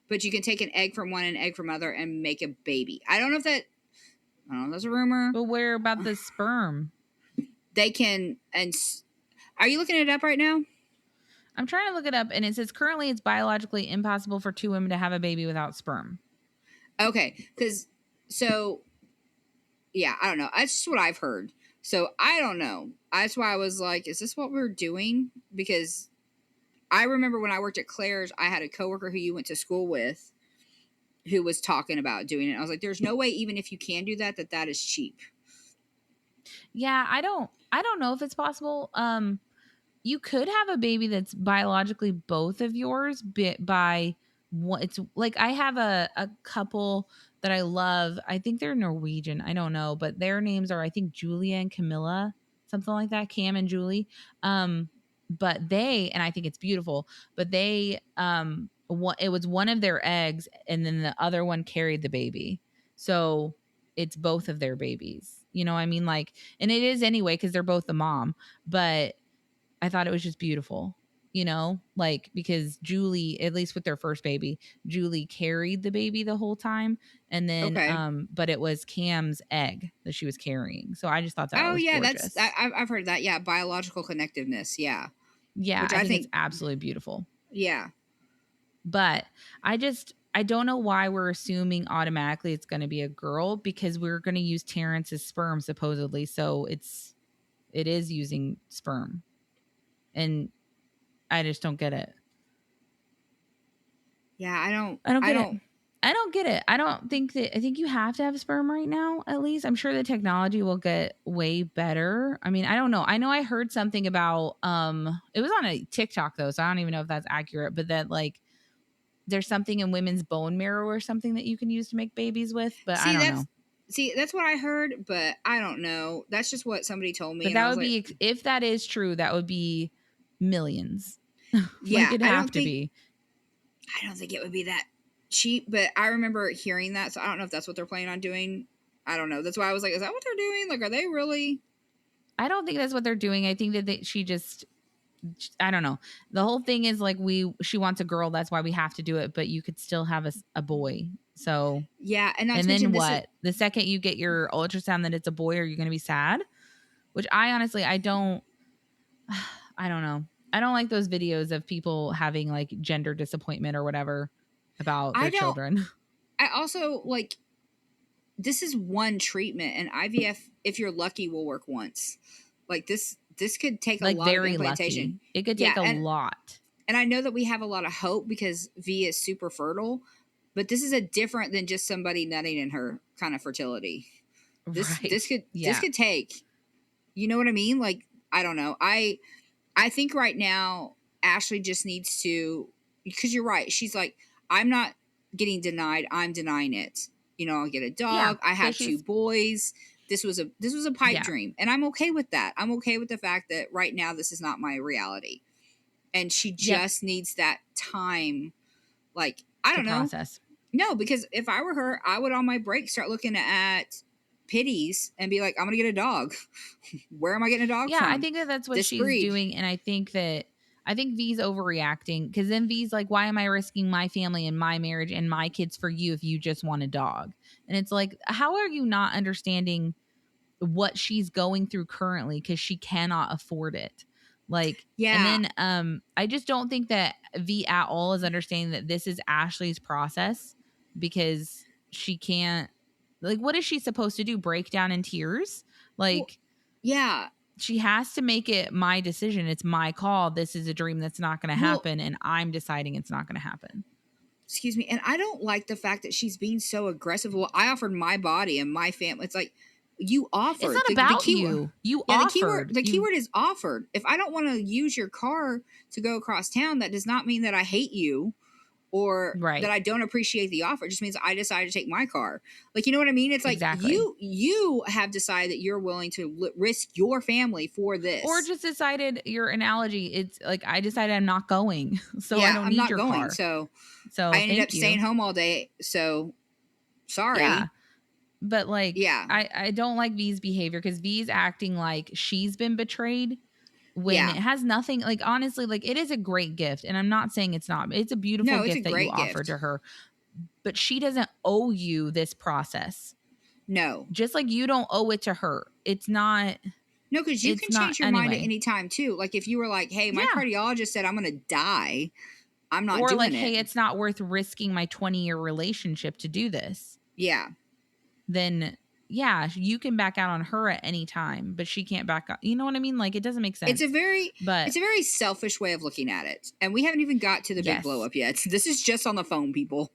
But you can take an egg from one and an egg from other and make a baby. I don't know if that's a rumor. But where about the sperm? They can, and are you looking it up right now? I'm trying to look it up, and it says currently it's biologically impossible for two women to have a baby without sperm. Okay, yeah, I don't know. That's just what I've heard. So I don't know. That's why I was like, is this what we're doing? Because I remember when I worked at Claire's, I had a coworker who you went to school with who was talking about doing it. I was like, there's no way, even if you can do that is cheap. Yeah, I don't know if it's possible. You could have a baby that's biologically both of yours by one. It's like I have a couple that I love. I think they're Norwegian. I don't know, but their names are, I think, Julia and Camilla, something like that. Cam and Julie. But and I think it's beautiful, but it was one of their eggs, and then the other one carried the baby. So it's both of their babies. You know what I mean? Like, and it is anyway, because they're both the mom, but I thought it was just beautiful, you know, like, because Julie, at least with their first baby, Julie carried the baby the whole time. And then, Okay. but it was Cam's egg that she was carrying. So I just thought that was yeah, gorgeous. I've heard that. Yeah. Biological connectiveness. Yeah. Yeah. Which I think it's absolutely beautiful. Yeah. But I don't know why we're assuming automatically it's going to be a girl, because we're going to use Terrence's sperm supposedly. So it is using sperm. And I just don't get it. Yeah, I don't get it. I don't get it. I think you have to have sperm right now, at least. I'm sure the technology will get way better. I mean, I don't know. I know I heard something about it was on a TikTok though, so I don't even know if that's accurate, but that like there's something in women's bone marrow or something that you can use to make babies with, but I don't know. See, that's what I heard, but I don't know. That's just what somebody told me. But that would be, if that is true, that would be millions. Yeah, like it'd have to be. I don't think it would be that cheap, but I remember hearing that, so I don't know if that's what they're planning on doing. I don't know. That's why I was like, is that what they're doing? Like, are they really? I don't think that's what they're doing. I think that she just, I don't know. The whole thing is like she wants a girl. That's why we have to do it. But you could still have a boy. So yeah, and then what? The second you get your ultrasound that it's a boy, are you going to be sad? Which I honestly, I don't know. I don't like those videos of people having like gender disappointment or whatever about their children. I also like, this is one treatment, and IVF, if you're lucky, will work once. Like this could take a lot of implantation. Lucky. It could take a lot. And I know that we have a lot of hope because V is super fertile, but this is a different than just somebody nutting in her kind of fertility. This could take, you know what I mean? Like, I don't know. I think right now Ashley just needs to, because you're right. She's like, I'm not getting denied. I'm denying it. You know, I'll get a dog. I have two boys. This was a pipe dream, and I'm okay with that. I'm okay with the fact that right now this is not my reality, and she just needs that time. Like, I don't know. Process. No, because if I were her, I would on my break start looking at pitties and be like, I'm gonna get a dog. Where am I getting a dog from? Yeah, I think that's what she's doing, and I think V's overreacting, because then V's like, why am I risking my family and my marriage and my kids for you if you just want a dog? And it's like, how are you not understanding what she's going through currently, because she cannot afford it? Like, Yeah. and then I just don't think that V at all is understanding that this is Ashley's process, because she can't, like, what is she supposed to do? Break down in tears? Like, Yeah. she has to make it my decision. It's my call. This is a dream that's not going to Well, happen, and I'm deciding it's not going to happen. excuse me. And I don't like the fact that she's being so aggressive. Well, I offered my body and my family. It's like, you offered. It's not The about keyword, you. You yeah, offered. the keyword is offered. If I don't want to use your car to go across town, that does not mean that I hate you or Right. that I don't appreciate the offer. It just means I decided to take my car. Like, you know what I mean? It's like Exactly. you have decided that you're willing to risk your family for this. Or just decided, your analogy, it's like, I decided I'm not going. So yeah, I don't I'm need not your going. car. So So I ended thank up you. staying home all day. So sorry. Yeah. But like, Yeah. I don't like V's behavior, because V's acting like she's been betrayed when Yeah. it has nothing. Like, honestly, like, it is a great gift. And I'm not saying it's not. It's a beautiful No, it's a gift that you great offered gift. to her. But she doesn't owe you this process. No. Just like you don't owe it to her. It's not. No, because you It's can not change your mind at anyway. any time too. Like if you were like, hey, my Yeah. cardiologist said I'm gonna die. I'm not Or doing like, it. hey, it's not worth risking my 20-year relationship to do this. Yeah. Then yeah, you can back out on her at any time, but she can't back out. You know what I mean? Like, it doesn't make sense. It's a very But selfish way of looking at it. And we haven't even got to the big Yes. blow up yet. This is just on the phone, people.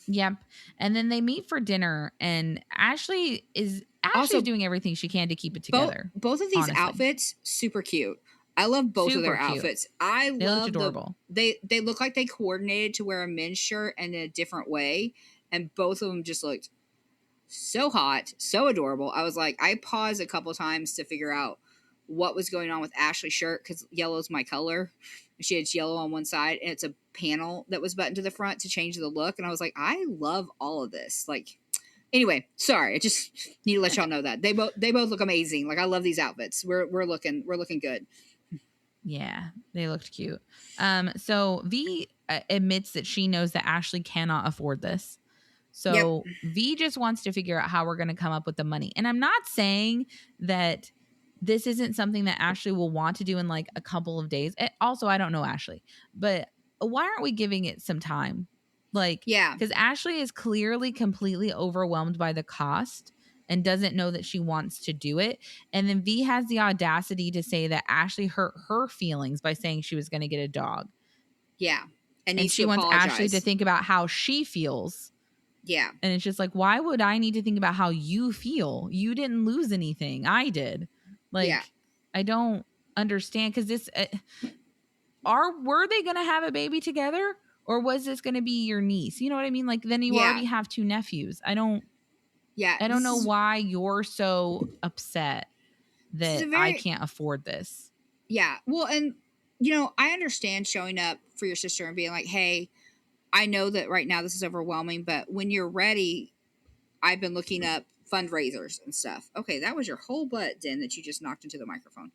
Yep. And then they meet for dinner, and Ashley's Also, doing everything she can to keep it together. Both of these honestly. outfits, super cute. I love both of their Super cute. outfits. I They love looked adorable. they look like they coordinated to wear a men's shirt in a different way, and both of them just looked so hot, so adorable. I was like, I paused a couple times to figure out what was going on with Ashley's shirt, because yellow's my color. She had yellow on one side, and it's a panel that was buttoned to the front to change the look. And I was like, I love all of this. Like, anyway, sorry, I just need to let y'all know that they both look amazing. Like, I love these outfits. We're looking good. Yeah, they looked cute. So V admits that she knows that Ashley cannot afford this. So V just wants to figure out how we're going to come up with the money. And I'm not saying that this isn't something that Ashley will want to do in like a couple of days. Also, I don't know Ashley, but why aren't we giving it some time? Like, Yeah. because Ashley is clearly completely overwhelmed by the cost and doesn't know that she wants to do it. And then V has the audacity to say that Ashley hurt her feelings by saying she was going to get a dog. Yeah. And she wants Ashley to think about how she feels. Yeah. And it's just like, why would I need to think about how you feel? You didn't lose anything. I did. Like, Yeah. I don't understand, because this were they going to have a baby together, or was this going to be your niece? You know what I mean? Like, then you already have two nephews. I don't know why you're so upset that I can't afford this. Yeah. Well, and you know, I understand showing up for your sister and being like, hey, I know that right now this is overwhelming, but when you're ready, I've been looking up fundraisers and stuff. Okay, that was your whole butt, Den, that you just knocked into the microphone.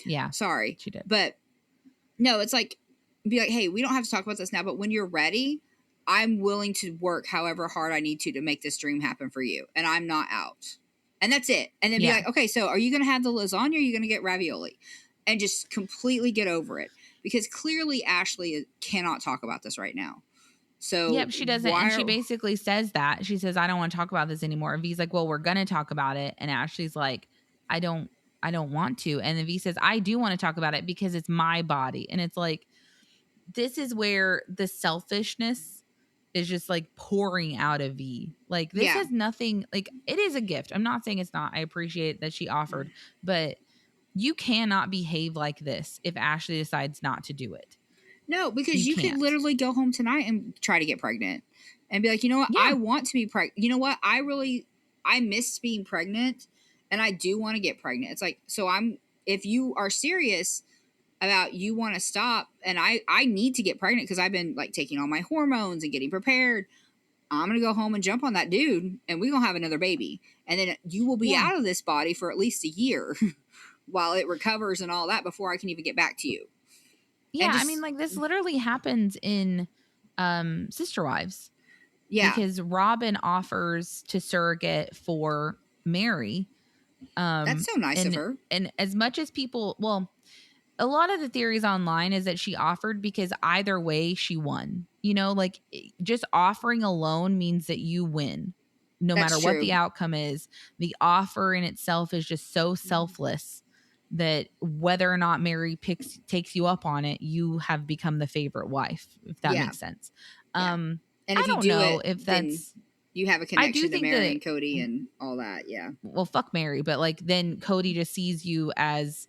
Yeah. Sorry. She did. But no, it's like, be like, hey, we don't have to talk about this now, but when you're ready, I'm willing to work however hard I need to make this dream happen for you. And I'm not out. And that's it. And then be like, okay, so are you going to have the lasagna, or are you going to get ravioli? And just completely get over it. Because clearly Ashley cannot talk about this right now. So yep, she doesn't. And she basically says that. She says, I don't want to talk about this anymore. And V's like, well, we're going to talk about it. And Ashley's like, I don't want to. And then V says, I do want to talk about it because it's my body. And it's like, this is where the selfishness is just like pouring out of V. Like, this has nothing, like, it is a gift. I'm not saying it's not. I appreciate that she offered, but you cannot behave like this if Ashley decides not to do it. No, because you could literally go home tonight and try to get pregnant and be like, you know what? I want to be pregnant. You know what? I miss being pregnant, and I do want to get pregnant. It's like, so if you are serious about you want to stop, and I need to get pregnant because I've been like taking all my hormones and getting prepared. I'm going to go home and jump on that dude, and we're going to have another baby. And then you will be out of this body for at least a year while it recovers and all that before I can even get back to you. Yeah, I mean, like, this literally happens in Sister Wives. Yeah. Because Robin offers to surrogate for Mary. That's so nice of her. And as much as people, well, a lot of the theories online is that she offered because either way she won. You know, like just offering alone means that you win. No That's matter what the true. outcome is, the offer in itself is just so selfless that whether or not Mary takes you up on it, you have become the favorite wife, if that Yeah. makes sense. Yeah. And if I you don't do know it, if then that's you have a I do connection to think Mary that and Cody and all that. Yeah. well, fuck Mary, but like then Cody just sees you as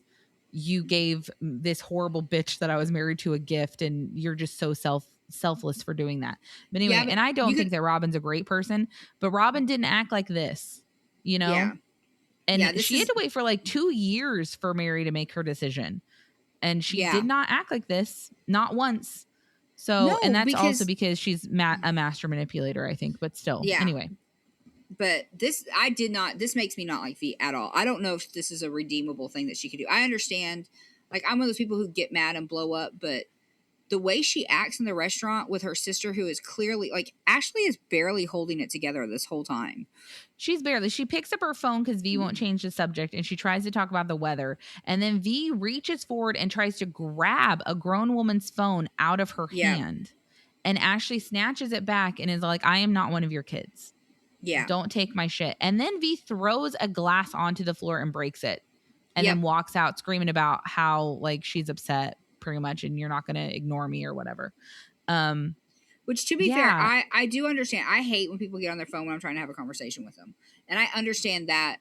you gave this horrible bitch that I was married to a gift, and you're just so selfless for doing that. But anyway, Yeah, but and I you don't could, think that Robin's a great person, but Robin didn't act like this, you know? yeah. Yeah, And this she had is, to wait for like 2 years for Mary to make her decision. And she yeah. did not act like this, not once. So, and No, that's also because, because she's a master manipulator, I think, but still. yeah. Anyway. But this, this makes me not like V at all. I don't know if this is a redeemable thing that she could do. I understand, like, I'm one of those people who get mad and blow up, but the way she acts in the restaurant with her sister, who is clearly, like, Ashley is barely holding it together this whole time. She picks up her phone because V won't change the subject, and she tries to talk about the weather. And then V reaches forward and tries to grab a grown woman's phone out of her Yeah. hand. And Ashley snatches it back and is like, I am not one of your kids. Yeah. Don't take my shit. And then V throws a glass onto the floor and breaks it. And Yep. then walks out screaming about how like she's upset pretty much and you're not going to ignore me or whatever. Which, to be Yeah. fair, I do understand. I hate when people get on their phone when I'm trying to have a conversation with them. And I understand that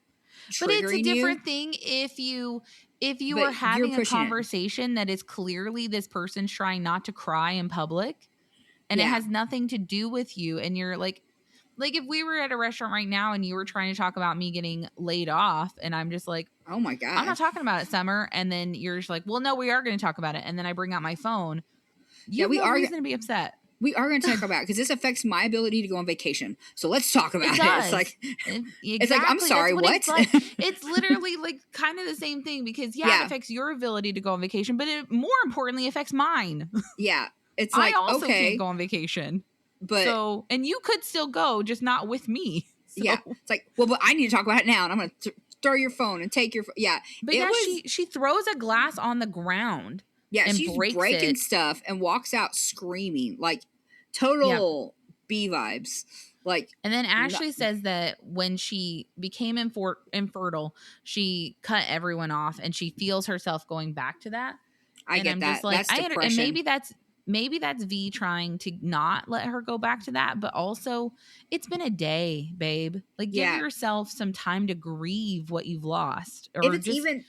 But it's a triggering different thing if you But are you're having a pushing it. conversation that is clearly this person trying not to cry in public and it Yeah. has nothing to do with you, and you're like if we were at a restaurant right now and you were trying to talk about me getting laid off and I'm just like, Oh my I'm not God. talking about it, Summer, and then you're just like, well, no, we are going to talk about it, and then I bring out my phone, you have no reason to be upset. We are going to talk about it because this affects my ability to go on vacation. So let's talk about it. Does. It's like, Exactly. it's like, I'm sorry, what? It's, like. It's literally like kind of the same thing because it affects your ability to go on vacation, but it more importantly affects mine. Yeah. It's like, I also okay, can't go on vacation. but so, and you could still go, just not with me. So. Yeah. It's like, well, but I need to talk about it now, and I'm going to throw your phone and take your, yeah. But she throws a glass on the ground. Yeah, and she's breaks breaking it. stuff and walks out screaming, like total B vibes. Like, and then Ashley says that when she became infertile, she cut everyone off, and she feels herself going back to that. I and get I'm that. Just like, that's depression. And maybe that's V trying to not let her go back to that, but also it's been a day, babe. Like, give yourself some time to grieve what you've lost. Or if it's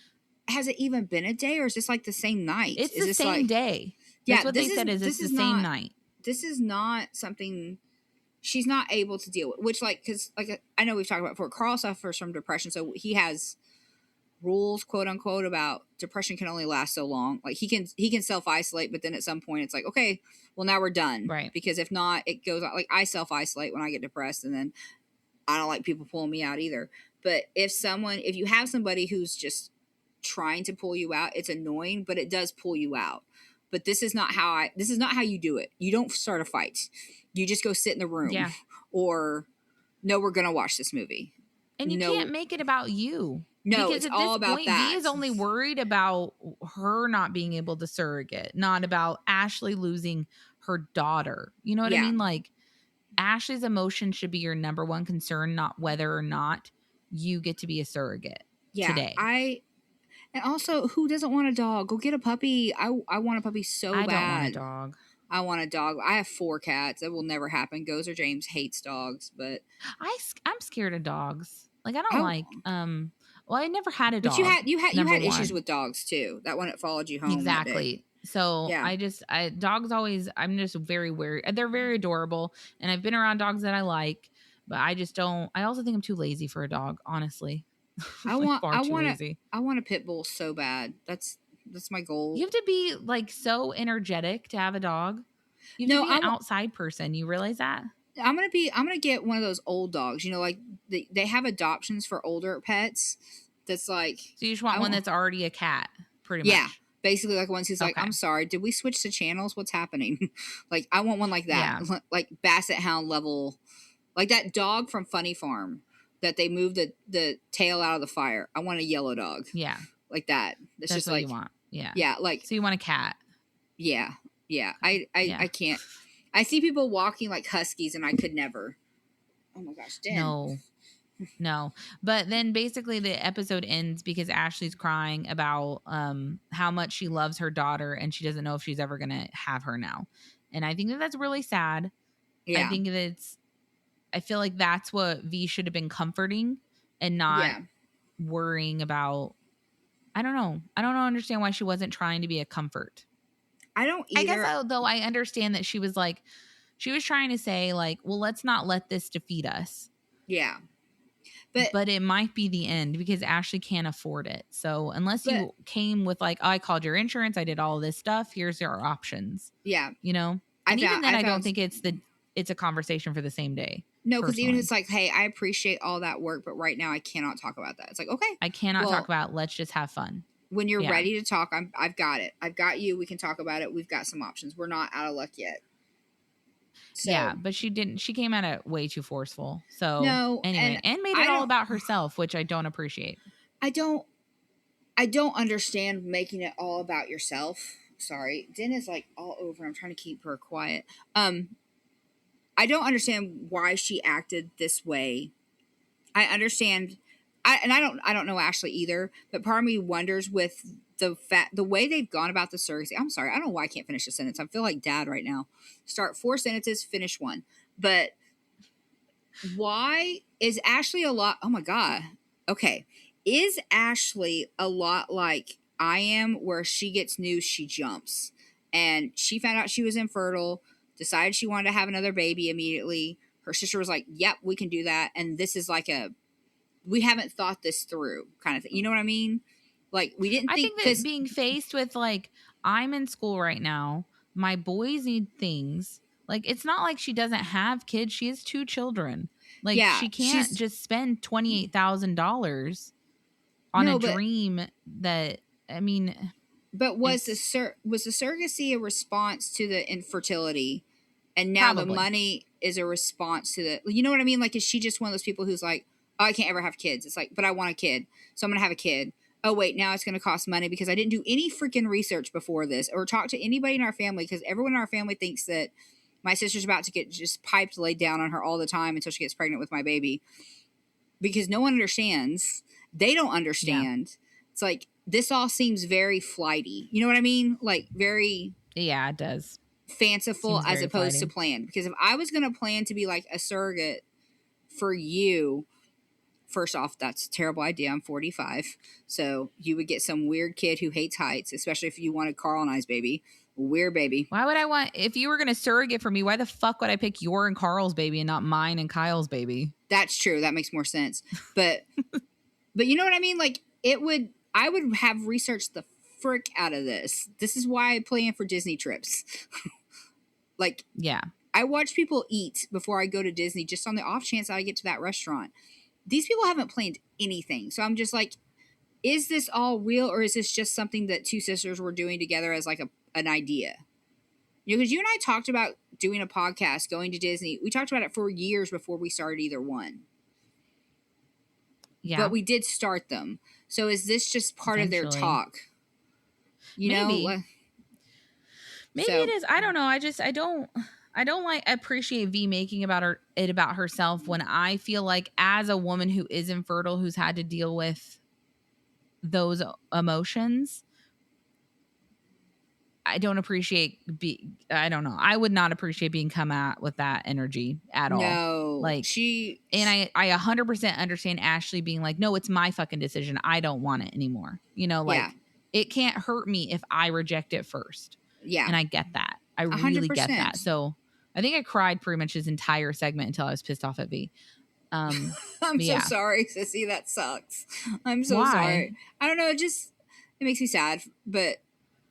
has it even been a day, or is this like the same night? It's the same day. That's what they said is it's the same night. This is not something she's not able to deal with, which, like, because, like, I know we've talked about before, Carl suffers from depression, so he has rules, quote unquote, about depression can only last so long. Like, he can self-isolate, but then at some point it's like, okay, well, now we're done. Right. Because if not, it goes on. Like, I self-isolate when I get depressed, and then I don't like people pulling me out either. But if you have somebody who's just trying to pull you out, it's annoying, but it does pull you out. But this is not how you do it. You don't start a fight. You just go sit in the room. Yeah. Or, no, we're going to watch this movie. And you can't make it about you. No, because it's at all this about point, that. V is only worried about her not being able to surrogate, not about Ashley losing her daughter. You know what I mean? Like, Ashley's emotion should be your number one concern, not whether or not you get to be a surrogate today. And also, who doesn't want a dog? Go get a puppy. I want a puppy so bad. I don't want a dog. I want a dog. I have 4 cats. It will never happen. Gozer James hates dogs, but I'm scared of dogs. Like, I don't like well, I never had a dog. But you had issues with dogs too. That one that followed you home. Exactly. So yeah. Dogs always, I'm just very wary. They're very adorable, and I've been around dogs that I like, but I just don't. I also think I'm too lazy for a dog, honestly. I want a pit bull so bad. That's my goal. You have to be like so energetic to have a dog. You have to be an outside person. You realize that? I'm gonna get one of those old dogs. You know, like they have adoptions for older pets. That's like, so you just want one that's already a cat, pretty much. Yeah, basically like one who's like, I'm sorry, did we switch the channels? What's happening? Like, I want one like that, like Basset Hound level, like that dog from Funny Farm that they moved the tail out of the fire. I want a yellow dog. Yeah, like that. That's just what like you want. Yeah. Yeah, like So you want a cat? yeah. Yeah. I can't. I see people walking like huskies, and I could never. Oh my gosh, Den. No. But then basically the episode ends because Ashley's crying about how much she loves her daughter and she doesn't know if she's ever going to have her now. And I think that that's really sad. I Yeah, think I feel like that's what V should have been comforting and not yeah. worrying about. I don't know. I don't understand why she wasn't trying to be a comfort. I don't I guess either. though I understand that she was trying to say like, well, let's not let this defeat us. Yeah, but But it might be the end because Ashley can't afford it. So unless but you came with like, oh, I called your insurance, I did all this stuff, here's your options, yeah. you know? And even then I don't think it's a conversation for the same day. No, because even Personally. it's like, hey, I appreciate all that work, but right now I cannot talk about that. It's like, okay, I cannot well, talk about let's just have fun. when you're Yeah. ready to talk, I've got it. I've got you. We can talk about it. We've got some options. We're not out of luck yet. So, Yeah, but she came at it way too forceful. So no, anyway, and made I it all don't. about herself, which I don't appreciate. I don't understand making it all about yourself. Sorry, Den is like all over. I'm trying to keep her quiet. I don't understand why she acted this way. I understand, I don't know Ashley either, but part of me wonders with the way they've gone about the surrogacy. I'm sorry, I don't know why I can't finish a sentence. I feel like dad right now. Start 4 sentences, finish 1. But why is Ashley a lot? Oh my god. Okay, is Ashley a lot like I am, where she gets news, she jumps, and she found out she was infertile, decided she wanted to have another baby immediately. Her sister was like, "Yep, we can do that," and this is like we haven't thought this through kind of thing. You know what I mean? Like we didn't I think think that being faced with like, I'm in school right now, my boys need things. Like it's not like she doesn't have kids. She has 2 children. Like yeah, she can't she's just spend $28,000 on a no, but dream that I mean, was it's was the surrogacy a response to the infertility, and now the probably. money is a response to the, you know what I mean? Like, is she just one of those people who's like, oh, I can't ever have kids? It's like, but I want a kid, so I'm gonna have a kid. Oh wait, now it's gonna cost money because I didn't do any freaking research before this or talk to anybody in our family, because everyone in our family thinks that my sister's about to get just piped laid down on her all the time until she gets pregnant with my baby, because no one understands. They don't understand. It's like, this all seems very flighty. You know what I mean? Like very Yeah, it does. fanciful Seems as very opposed to flighty. planned. Because if I was going to plan to be like a surrogate for you, first off, that's a terrible idea. I'm 45. So you would get some weird kid who hates heights, especially if you wanted Carl and I's baby. Weird baby. Why would I want, if you were going to surrogate for me, why the fuck would I pick your and Carl's baby and not mine and Kyle's baby? That's true. That makes more sense. But you know what I mean? Like, I would have researched the frick out of this. This is why I plan for Disney trips. Like, Yeah. I watch people eat before I go to Disney just on the off chance that I get to that restaurant. These people haven't planned anything. So I'm just like, is this all real, or is this just something that 2 sisters were doing together as like an idea? You know, because you and I talked about doing a podcast, going to Disney. We talked about it for years before we started either one. Yeah. But we did start them. So is this just part of their Eventually. talk? You Maybe. know? Maybe So- it is. I don't know. I don't like appreciate V making it about herself when I feel like, as a woman who is infertile, who's had to deal with those emotions, I don't appreciate I don't know. I would not appreciate being come at with that energy at all. No. Like, and I 100% understand Ashley being like, no, it's my fucking decision. I don't want it anymore. You know, like, Yeah. it can't hurt me if I reject it first. Yeah. And I get that. I really get 100%. that. So I think I cried pretty much his entire segment until I was pissed off at V. I'm but so yeah. sorry, Sissy. That sucks. I'm so Why? sorry. I don't know. It makes me sad. But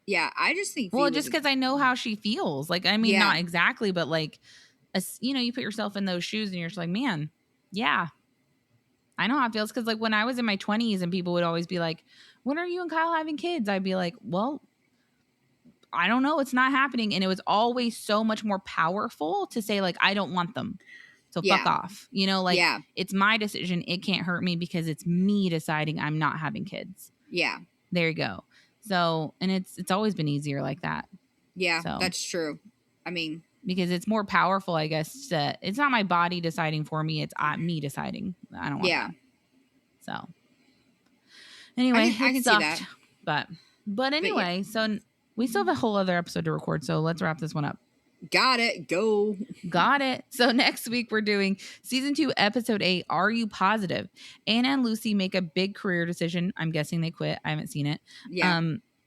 yeah, I just think. Well, just because I know how she feels. Like, I mean, Yeah. not exactly, but like, you know, you put yourself in those shoes and you're just like, man, yeah, I know how it feels. Because like when I was in my 20s and people would always be like, when are you and Kyle having kids? I'd be like, well, I don't know. It's not happening. And it was always so much more powerful to say, like, I don't want them. So Yeah. fuck off. You know, like, Yeah. it's my decision. It can't hurt me because it's me deciding I'm not having kids. Yeah. There you go. So, and it's always been easier like that. Yeah, So. that's true. I mean, because it's more powerful, I guess. It's not my body deciding for me; it's me deciding. I don't want that. So anyway, I can see that. But anyway, yeah. so we still have a whole other episode to record. So let's wrap this one up. Got it. Go. Got it. So next week we're doing season 2, episode 8. Are you positive? Anna and Lucy make a big career decision. I'm guessing they quit. I haven't seen it. Yeah.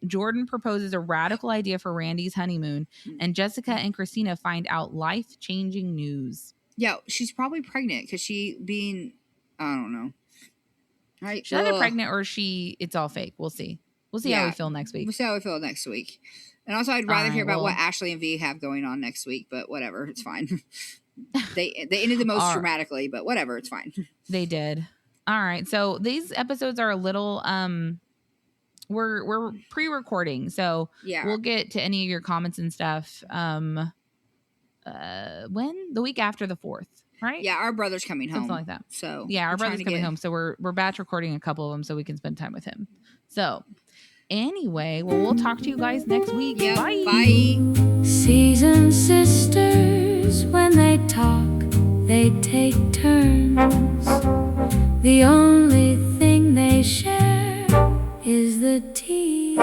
Jordan proposes a radical idea for Randy's honeymoon, and Jessica and Christina find out life-changing news. Yeah, she's probably pregnant because I don't know. Right? She's either pregnant or it's all fake. We'll see. We'll see how we feel next week. We'll see how we feel next week. And also, I'd rather hear about what Ashley and V have going on next week, but whatever, it's fine. they ended the most dramatically, but whatever, it's fine. They did. All right, so these episodes are a little we're pre-recording, so we'll get to any of your comments and stuff. When the week after the 4th, right? Yeah, our brother's coming home, something like that. So yeah, our brother's coming home, so we're batch recording a couple of them so we can spend time with him. So anyway, well, we'll talk to you guys next week. Yep, bye. Seasoned sisters, when they talk, they take turns. The only thing they share is the tea.